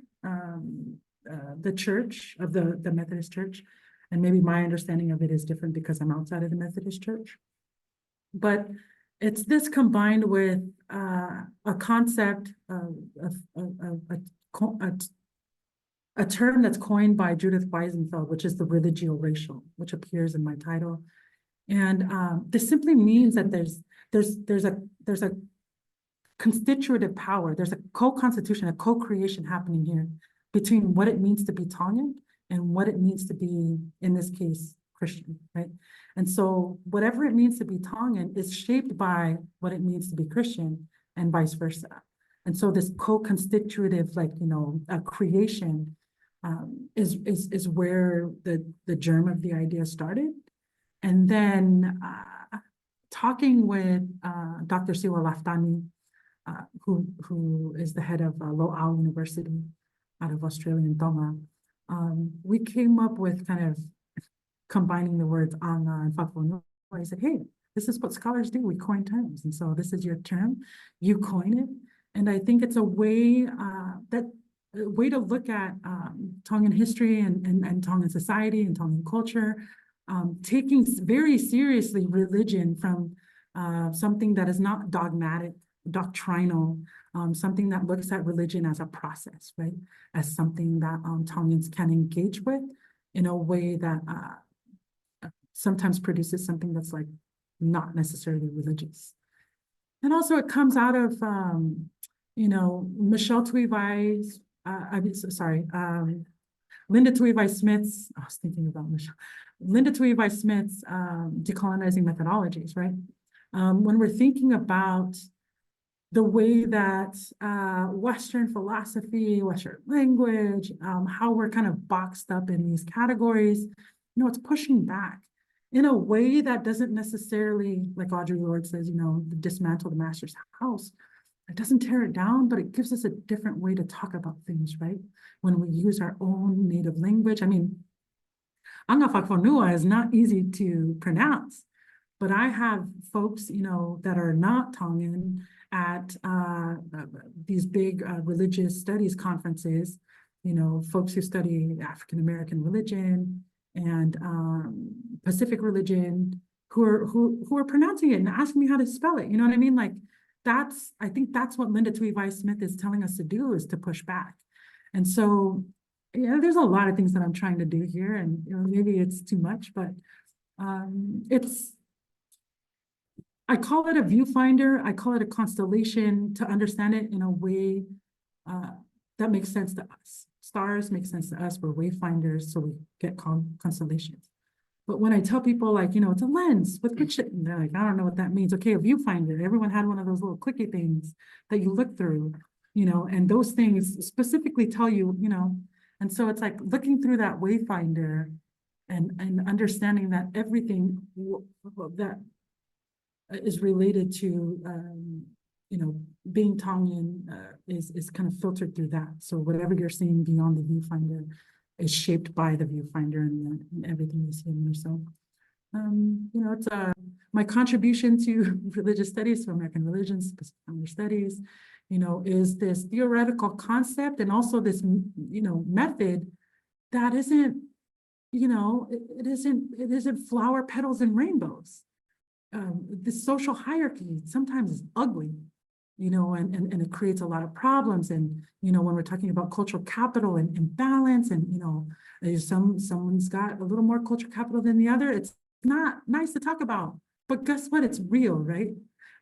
the church of the Methodist Church. And maybe my understanding of it is different because I'm outside of the Methodist Church. But it's this combined with a concept of a term that's coined by Judith Weisenfeld, which is the religio-racial, which appears in my title. And this simply means that there's a constitutive power, there's a co-constitution, a co-creation happening here between what it means to be Tongan and what it means to be, in this case, Christian, right? And so whatever it means to be Tongan is shaped by what it means to be Christian and vice versa. And so this co-constitutive, like, you know, a creation is where the germ of the idea started. And then talking with Dr. Siwa Laftani, who is the head of Lo'au University out of Australian Tonga, we came up with kind of combining the words anga and fakafonua. I said, hey, this is what scholars do. We coin terms. And so this is your term. You coin it. And I think it's a way to look at Tongan history and Tongan society and Tongan culture, taking very seriously religion from something that is not dogmatic, doctrinal, something that looks at religion as a process, right? As something that Tongans can engage with in a way that sometimes produces something that's like not necessarily religious. And also it comes out of, you know, Michelle Tuivai's, Linda Tuivai-Smith's, I was thinking about Michelle, Linda Tuivai-Smith's decolonizing methodologies, right? When we're thinking about the way that Western philosophy, Western language, how we're kind of boxed up in these categories, you know, it's pushing back in a way that doesn't necessarily, like Audre Lorde says, you know, dismantle the master's house. It doesn't tear it down, but it gives us a different way to talk about things, right? When we use our own native language. I mean, Angafakafonua is not easy to pronounce, but I have folks, you know, that are not Tongan at these big religious studies conferences, you know, folks who study African-American religion and Pacific religion who are pronouncing it and asking me how to spell it. You know what I mean? Like I think that's what Linda Tweed-Weiss-Smith is telling us to do, is to push back. And so, yeah, there's a lot of things that I'm trying to do here, and maybe it's too much, but I call it a viewfinder. I call it a constellation to understand it in a way that makes sense to us. Stars make sense to us. We're wayfinders, so we get constellations. But when I tell people, like, it's a lens with which, they're like, I don't know what that means. Okay, a viewfinder. Everyone had one of those little clicky things that you look through, and those things specifically tell you, and so it's like looking through that wayfinder and understanding that everything that is related to, being Tongan is kind of filtered through that. So whatever you're seeing beyond the viewfinder is shaped by the viewfinder and everything you see in there. So, it's my contribution to religious studies, to American religions, Pacific studies, is this theoretical concept and also this, method that isn't, it isn't flower petals and rainbows. The social hierarchy sometimes is ugly, and it creates a lot of problems. And, when we're talking about cultural capital and imbalance, and, someone's got a little more cultural capital than the other, it's not nice to talk about, but guess what? It's real, right?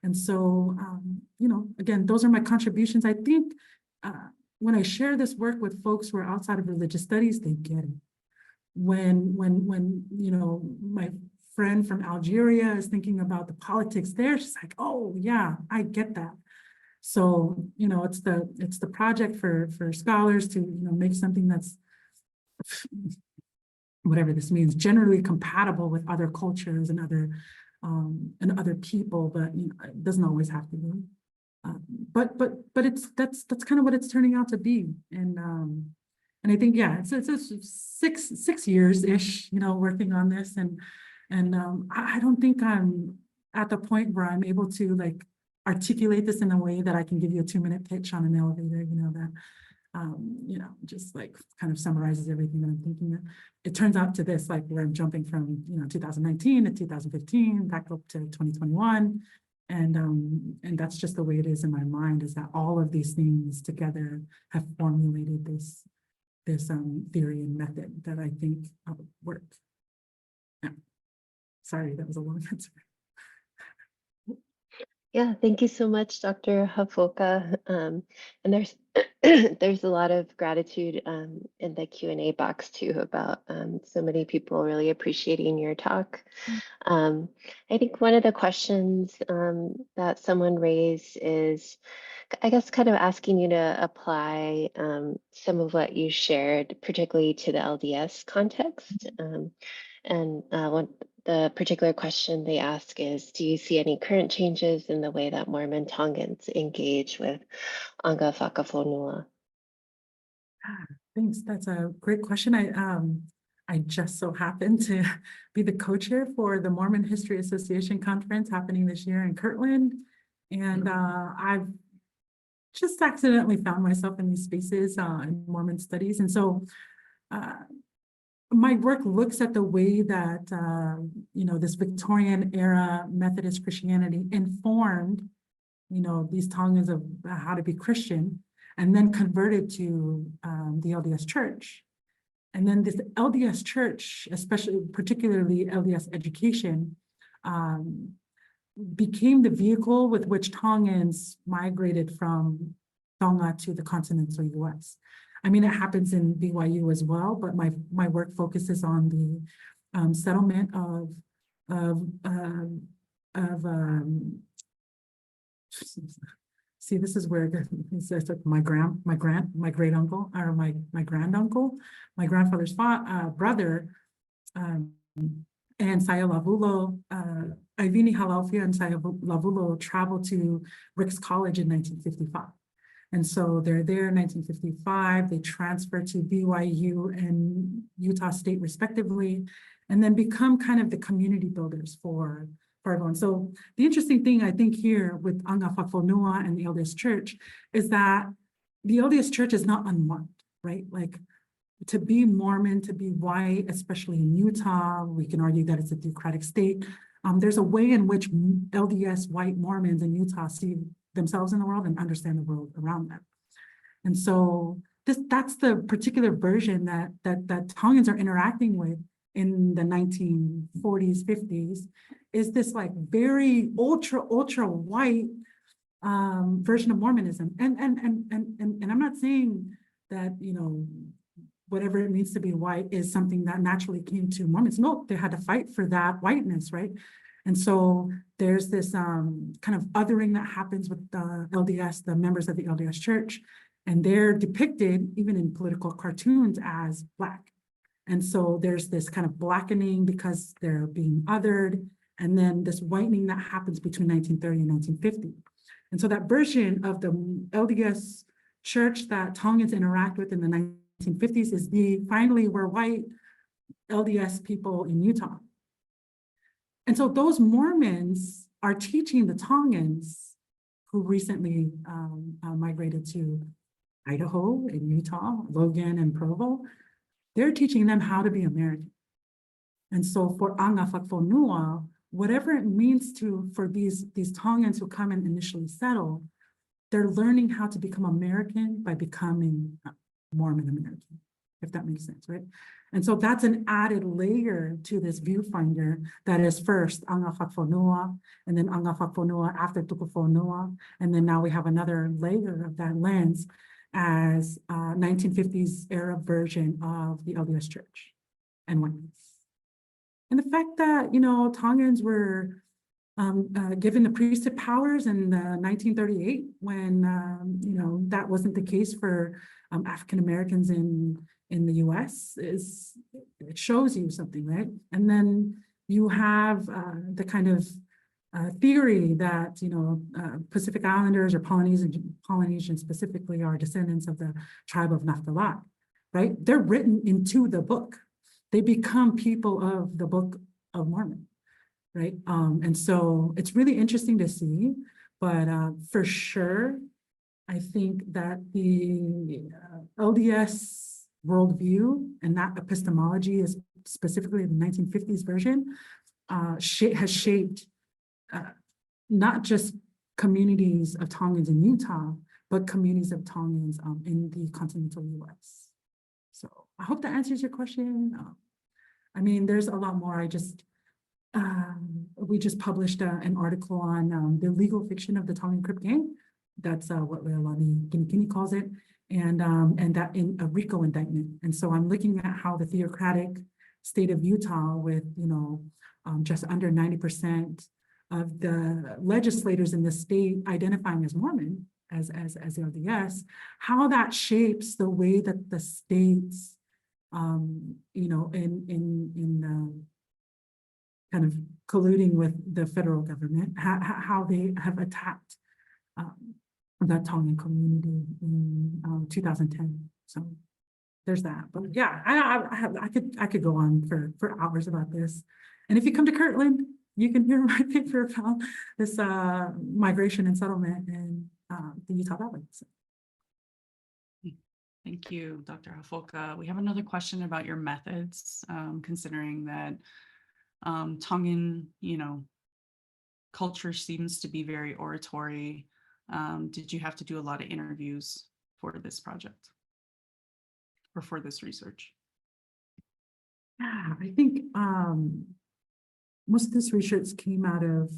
And so, again, those are my contributions. I think when I share this work with folks who are outside of religious studies, they get it. When my friend from Algeria is thinking about the politics there, she's like, oh yeah, I get that. So, it's the project for scholars to, make something that's, whatever this means, generally compatible with other cultures and other people, but it doesn't always have to be. But that's kind of what it's turning out to be. And I think, yeah, it's 6 years-ish, working on this. And I don't think I'm at the point where I'm able to like articulate this in a way that I can give you a 2-minute pitch on an elevator, that, just like kind of summarizes everything that I'm thinking of. It turns out to this, like where I'm jumping from, 2019 to 2015, back up to 2021. And that's just the way it is in my mind, is that all of these things together have formulated this theory and method that I think work. Yeah. Sorry, that was a long answer. Yeah, thank you so much, Dr. Hafoka. And there's there's a lot of gratitude in the Q&A box too, about so many people really appreciating your talk. I think one of the questions that someone raised is, I guess, kind of asking you to apply some of what you shared, particularly to the LDS context. The particular question they ask is, do you see any current changes in the way that Mormon Tongans engage with Angafakafonua? Thanks. That's a great question. I just so happened to be the co-chair for the Mormon History Association conference happening this year in Kirtland. And I've just accidentally found myself in these spaces in Mormon studies. And so my work looks at the way that, this Victorian era Methodist Christianity informed, these Tongans of how to be Christian, and then converted to the LDS Church. And then this LDS Church, particularly LDS education, became the vehicle with which Tongans migrated from Tonga to the continental US. I mean, it happens in BYU as well, but my work focuses on the settlement of see, this is where it's like my great uncle, or my granduncle, my grandfather's brother, and Saya Lavulo, Ivini Halafia and Saya Lavulo traveled to Ricks College in 1955. And so they're there in 1955, they transfer to BYU and Utah State respectively, and then become kind of the community builders for everyone. So the interesting thing I think here with Angafakafonua and the LDS Church is that the LDS Church is not unmarked, right? Like, to be Mormon, to be white, especially in Utah, we can argue that it's a theocratic state. there's a way in which LDS white Mormons in Utah see themselves in the world and understand the world around them. And so that's the particular version that Tongans are interacting with in the 1940s, 50s, is this like very ultra white version of Mormonism. And I'm not saying that, you know, whatever it means to be white is something that naturally came to Mormons. No, they had to fight for that whiteness, right? And so there's this kind of othering that happens with the LDS, the members of the LDS church, and they're depicted even in political cartoons as Black. And so there's this kind of blackening because they're being othered, and then this whitening that happens between 1930 and 1950. And so that version of the LDS church that Tongans interact with in the 1950s is finally we're white LDS people in Utah. And so those Mormons are teaching the Tongans who recently migrated to Idaho and Utah, Logan and Provo. They're teaching them how to be American. And so for Angafakafonua, whatever it means for these Tongans who come and initially settle, they're learning how to become American by becoming Mormon American, if that makes sense, right? And so that's an added layer to this viewfinder that is first Angafakafonua, and then Angafakafonua after Tuku Fonua, and then now we have another layer of that lens as 1950s era version of the LDS Church and whiteness. And the fact that, you know, Tongans were given the priesthood powers in 1938 when, you know, that wasn't the case for African Americans in the US, it shows you something, right? And then you have the kind of theory that, you know, Pacific Islanders or Polynesians specifically are descendants of the tribe of Naphtali, right? They're written into the book. They become people of the Book of Mormon, right? And so it's really interesting to see, but for sure, I think that the LDS worldview and that epistemology is specifically the 1950s version has shaped not just communities of Tongans in Utah, but communities of Tongans in the continental US. So I hope that answers your question. I mean, there's a lot more. We just published an article on the legal fiction of the Tongan Crip Gang. That's what Leilani Ginikini calls it, and that in a RICO indictment. And so I'm looking at how the theocratic state of Utah, with, you know, just under 90% of the legislators in the state identifying as Mormon, as LDS, how that shapes the way that the states, you know, in kind of colluding with the federal government, how they have attacked that Tongan community in 2010. So there's that. But yeah, I could go on for hours about this. And if you come to Kirtland, you can hear my paper about this migration and settlement in the Utah Valley. So. Thank you, Dr. Hafoka. We have another question about your methods, considering that Tongan, you know, culture seems to be very oratory. Did you have to do a lot of interviews for this project or for this research? Yeah, I think most of this research came out of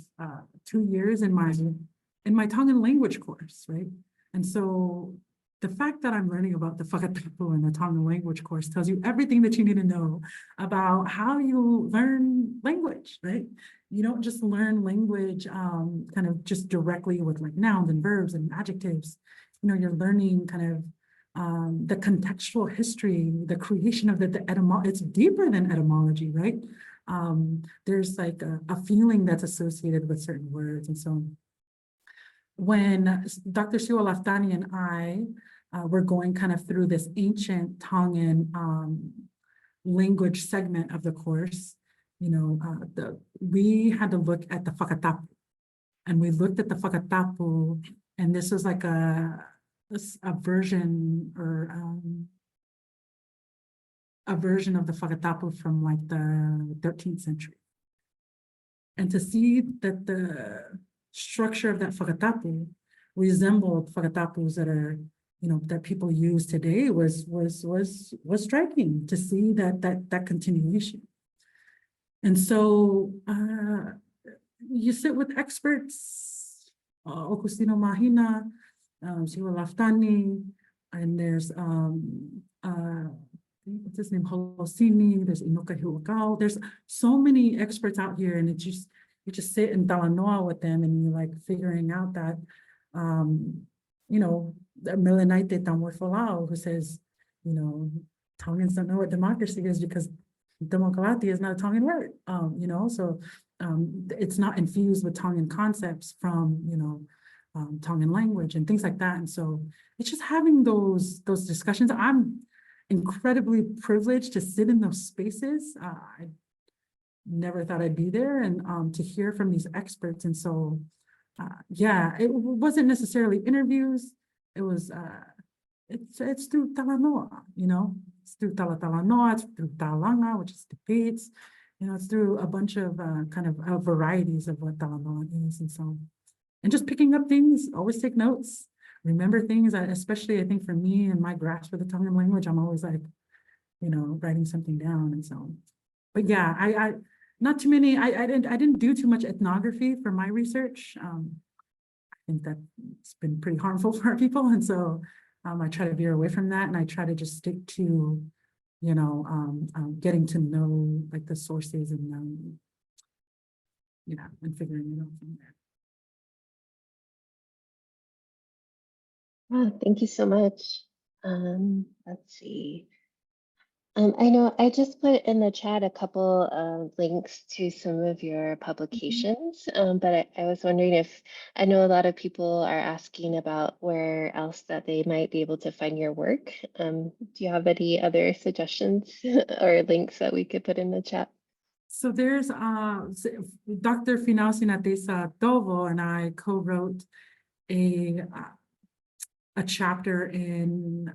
2 years in my Tongan language course, right? And so the fact that I'm learning about the Fakatava in the Tongan language course tells you everything that you need to know about how you learn language, right? You don't just learn language kind of just directly with like nouns and verbs and adjectives. You know, you're learning kind of the contextual history, the creation of the etymology. It's deeper than etymology, right? There's like a feeling that's associated with certain words. And so when Dr. Siwa Laftani and I were going kind of through this ancient Tongan language segment of the course, you know, we had to look at the Fakatava, and we looked at the Fakatava, and this was like a version or a version of the Fakatava from like the 13th century. And to see that the structure of that Fakatava resembled Fakatavas that are, that people use today was striking to see that continuation. And so you sit with experts, Okusino Mahina, Siwa Laftani, and there's what's his name, Holosini, there's Inoka Hiwakao, there's so many experts out here, and you just sit in Talanoa with them, and you like figuring out that the Milenite Tamorfolao, who says, Tongans don't know what democracy is because democracy is not a Tongan word, so it's not infused with Tongan concepts from, Tongan language and things like that. And so it's just having those discussions. I'm incredibly privileged to sit in those spaces. I never thought I'd be there, and to hear from these experts. And so, yeah, it wasn't necessarily interviews. It was, it's through Talanoa, it's through Talanoa, it's through Talanga, which is debates, it's through a bunch of kind of varieties of what Talanoa is. And so, and just picking up things, always take notes, remember things, especially I think for me and my grasp of the Tongan language, I'm always like, writing something down. And so, but yeah, I not too many, I didn't do too much ethnography for my research. I think that it's been pretty harmful for people. And so I try to veer away from that, and I try to just stick to, getting to know like the sources and, and figuring it out from there. Oh, thank you so much. Let's see. I know I just put in the chat a couple of links to some of your publications, but I was wondering if, I know a lot of people are asking about where else that they might be able to find your work. Do you have any other suggestions or links that we could put in the chat? So there's Dr. Finausi Natesa Dovo and I co-wrote a chapter in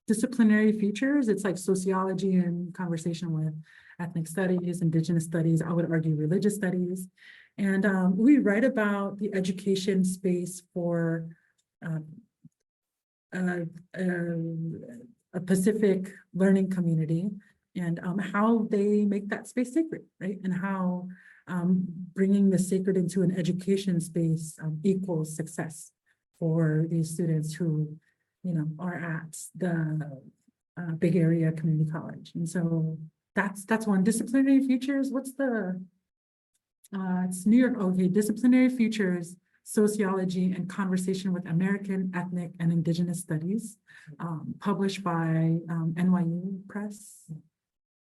disciplinary features. It's like sociology and conversation with ethnic studies, indigenous studies, I would argue religious studies. And we write about the education space for a Pacific learning community, and how they make that space sacred, right? And how bringing the sacred into an education space equals success for these students who, are at the Big Area Community College. And so that's one. Disciplinary futures, what's the, it's New York, okay, disciplinary futures, sociology and conversation with American, ethnic, and indigenous studies, published by NYU Press.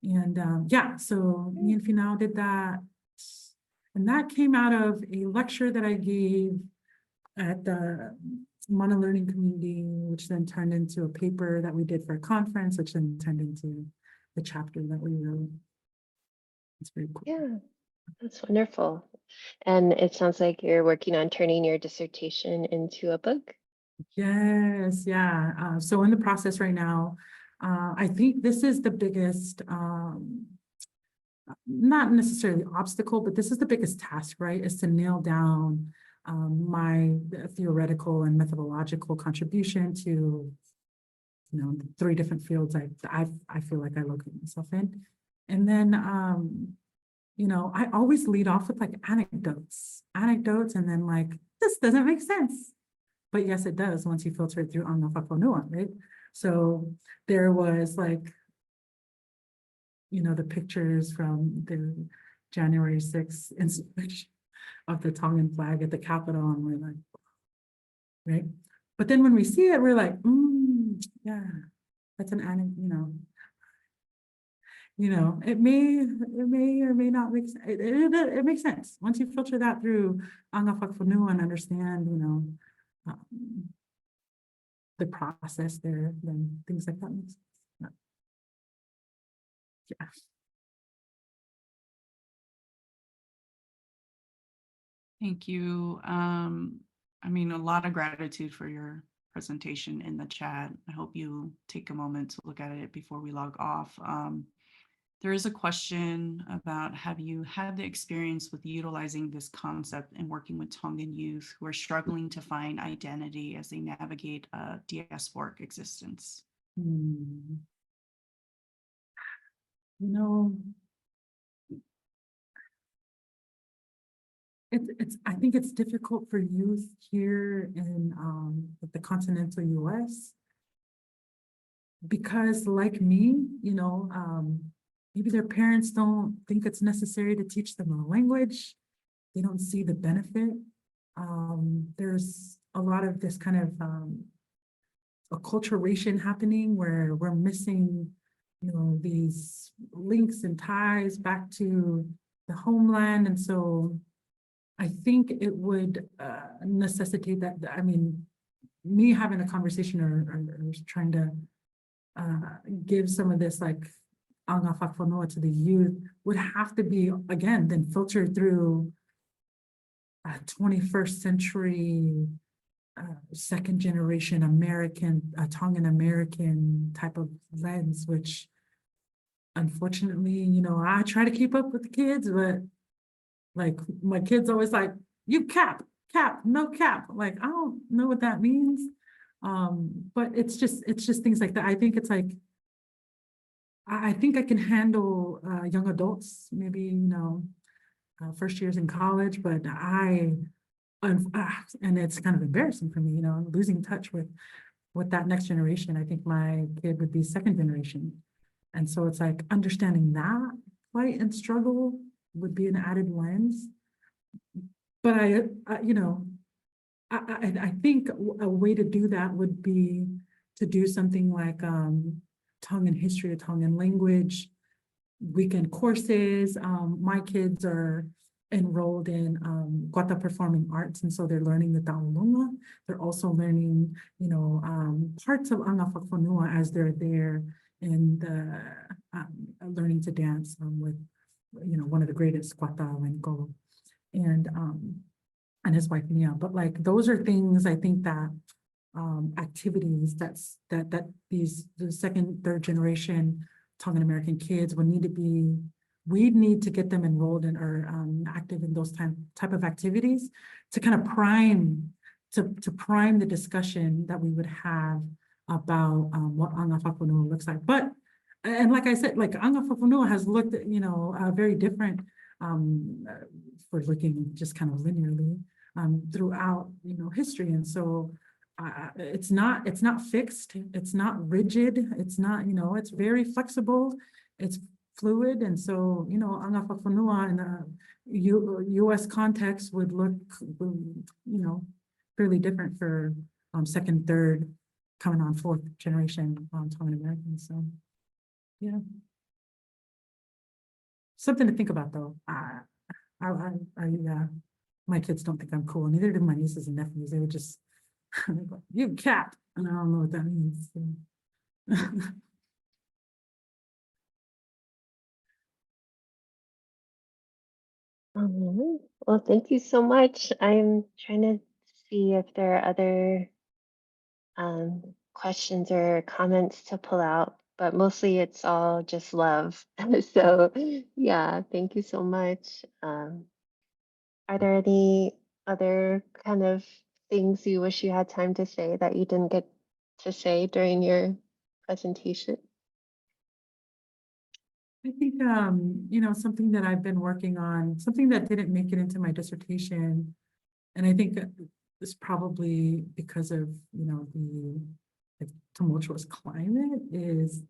And yeah, so me and Finau did that. And that came out of a lecture that I gave at the Mana Learning Community, which then turned into a paper that we did for a conference, which then turned into the chapter that we wrote. It's very cool. Yeah, that's wonderful. And it sounds like you're working on turning your dissertation into a book. Yes, yeah. So in the process right now, I think this is the biggest, not necessarily obstacle, but this is the biggest task, right? Is to nail down my theoretical and methodological contribution to, the 3 different fields I feel like I locate myself in. And then, I always lead off with like anecdotes, and then like, this doesn't make sense. But yes, it does once you filter it through Angafakafonua, right? So there was like, the pictures from the January 6th installation of the Tongan flag at the Capitol, and we're like, right? But then when we see it, we're like, yeah, that's an anecdote, it may or may not make sense. It makes sense once you filter that through Angafakafonua and understand, the process there, then things like that makes sense. Yeah. Thank you. I mean, a lot of gratitude for your presentation in the chat. I hope you take a moment to look at it before we log off. There is a question about, have you had the experience with utilizing this concept and working with Tongan youth who are struggling to find identity as they navigate a diasporic existence? You know, I think it's difficult for youth here in the continental US, because like me, you know, maybe their parents don't think it's necessary to teach them a language. They don't see the benefit. There's a lot of this kind of acculturation happening where we're missing, you know, these links and ties back to the homeland. And so I think it would necessitate that, I mean, me having a conversation or trying to give some of this like Angafakafonua to the youth would have to be, again, then filtered through a 21st century, second generation American, Tongan American type of lens, which unfortunately, you know, I try to keep up with the kids, but like my kids always like, you cap, no cap. Like, I don't know what that means. But it's just things like that. I think it's like, I think I can handle young adults, maybe, you know, first years in college, but and it's kind of embarrassing for me, you know, losing touch with that next generation. I think my kid would be second generation. And so it's like understanding that plight and struggle would be an added lens. But you know, I think a way to do that would be to do something like Tongan history or Tongan language, weekend courses. My kids are enrolled in Guata Performing Arts, and so they're learning the Taulunga. They're also learning, you know, parts of Angafakafonua as they're there, and learning to dance with, you know, one of the greatest, Guata Wenko, and his wife Mia. But like those are things I think that activities that the second, third generation Tongan American kids would need to be. We'd need to get them enrolled in or active in those type of activities to kind of prime the discussion that we would have about what Angafakafonua looks like. But and like I said, like Angafakafonua has looked, you know, very different for looking just kind of linearly throughout, you know, history. And so it's not fixed, it's not rigid, it's not, you know, it's very flexible, it's fluid. And so, you know, Angafakafonua in a US context would look, you know, fairly different for second, third, coming on fourth generation Tongan Americans. So yeah, something to think about though. My kids don't think I'm cool, neither do my nieces and nephews. They would just like, you cat, and I don't know what that means. So. Well, thank you so much. I'm trying to see if there are other questions or comments to pull out, but mostly it's all just love. So yeah, thank you so much. Are there any other kind of things you wish you had time to say that you didn't get to say during your presentation? I think, you know, something that I've been working on, something that didn't make it into my dissertation, and I think it's probably because of, you know, the tumultuous climate, is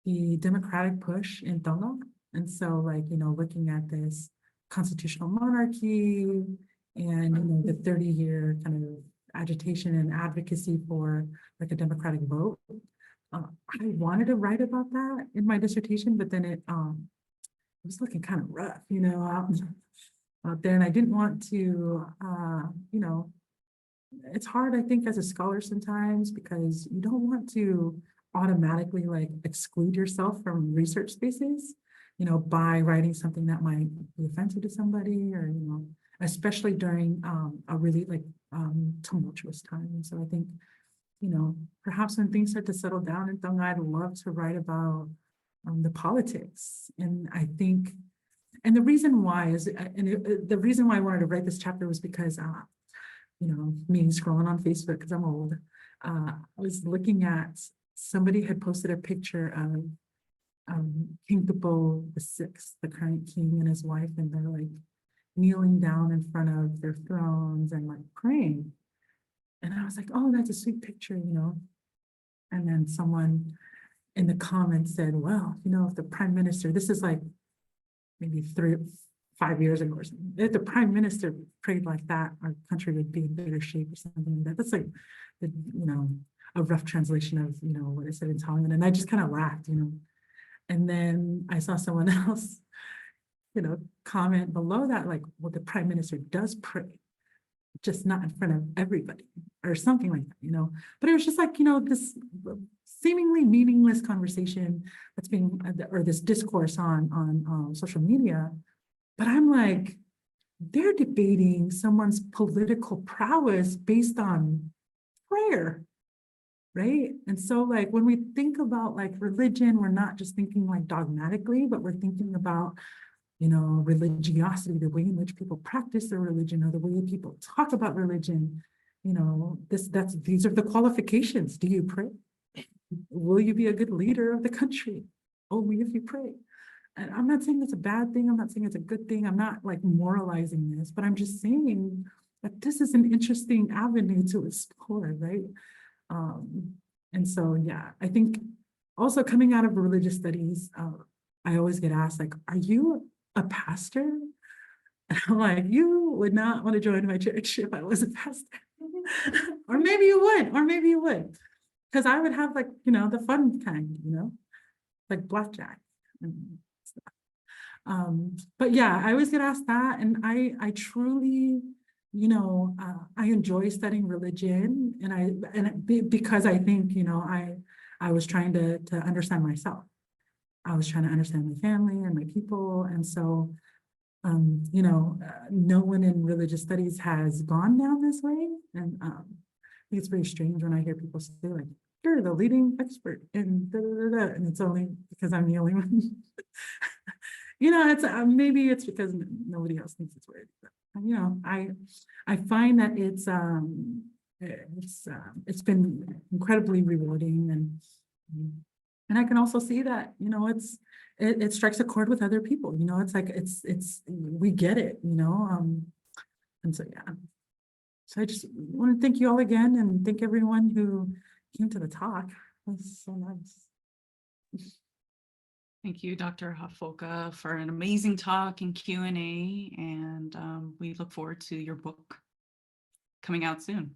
the democratic push in Tongan. And so, like, you know, looking at this constitutional monarchy and, you know, the 30-year kind of agitation and advocacy for like a democratic vote. I wanted to write about that in my dissertation, but then it was looking kind of rough, you know, out there, and I didn't want to, you know, it's hard, I think, as a scholar sometimes, because you don't want to automatically like exclude yourself from research spaces, you know, by writing something that might be offensive to somebody, or, you know, especially during a really like tumultuous time. And so I think, you know, perhaps when things start to settle down in Tonga, I'd love to write about the politics. And I think, and the reason why is, the reason why I wanted to write this chapter was because, you know, me scrolling on Facebook, because I'm old, I was looking at, somebody had posted a picture of King Tupou VI, the current king, and his wife, and they're like kneeling down in front of their thrones and like praying. And I was like, oh, that's a sweet picture, you know. And then someone in the comments said, well, you know, if the prime minister, this is like maybe 5 years ago or something, if the prime minister prayed like that, our country would be in better shape or something like that. That's like, you know, a rough translation of, you know, what I said in Tongan. And I just kind of laughed, you know. And then I saw someone else, you know, comment below that, like, well, the prime minister does pray, just not in front of everybody or something like that, you know. But it was just like, you know, this seemingly meaningless conversation that's being, or this discourse on social media. But I'm like, they're debating someone's political prowess based on prayer, right? And so like, when we think about like religion, we're not just thinking like dogmatically, but we're thinking about, you know, religiosity, the way in which people practice their religion, or the way people talk about religion. You know, these are the qualifications. Do you pray? Will you be a good leader of the country? Only if you pray. And I'm not saying it's a bad thing. I'm not saying it's a good thing. I'm not like moralizing this, but I'm just saying that this is an interesting avenue to explore, right? And so, yeah, I think also coming out of religious studies, I always get asked, like, are you a pastor? And I'm like, you would not want to join my church if I was a pastor. Or maybe you would, because I would have, like, you know, the fun kind, you know, like blackjack and stuff. But yeah, I always get asked that, and I truly, you know, I enjoy studying religion, and because I think, you know, I was trying to understand myself. I was trying to understand my family and my people, and so, you know, no one in religious studies has gone down this way, and I think it's very strange when I hear people say, like, you're the leading expert in da, da, da, da, and it's only because I'm the only one. You know, it's maybe it's because nobody else thinks it's weird, but you know, I find that it's been incredibly rewarding, and I can also see that, you know, it strikes a chord with other people, you know. It's like we get it, you know. And so, yeah, so I just want to thank you all again, and thank everyone who came to the talk. It was so nice. Thank you, Dr. Hafoka, for an amazing talk and Q&A, and we look forward to your book coming out soon.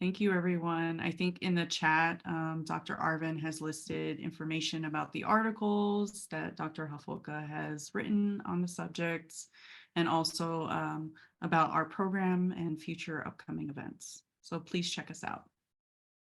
Thank you, everyone. I think in the chat, Dr. Arvin has listed information about the articles that Dr. Hafoka has written on the subjects, and also about our program and future upcoming events. So please check us out.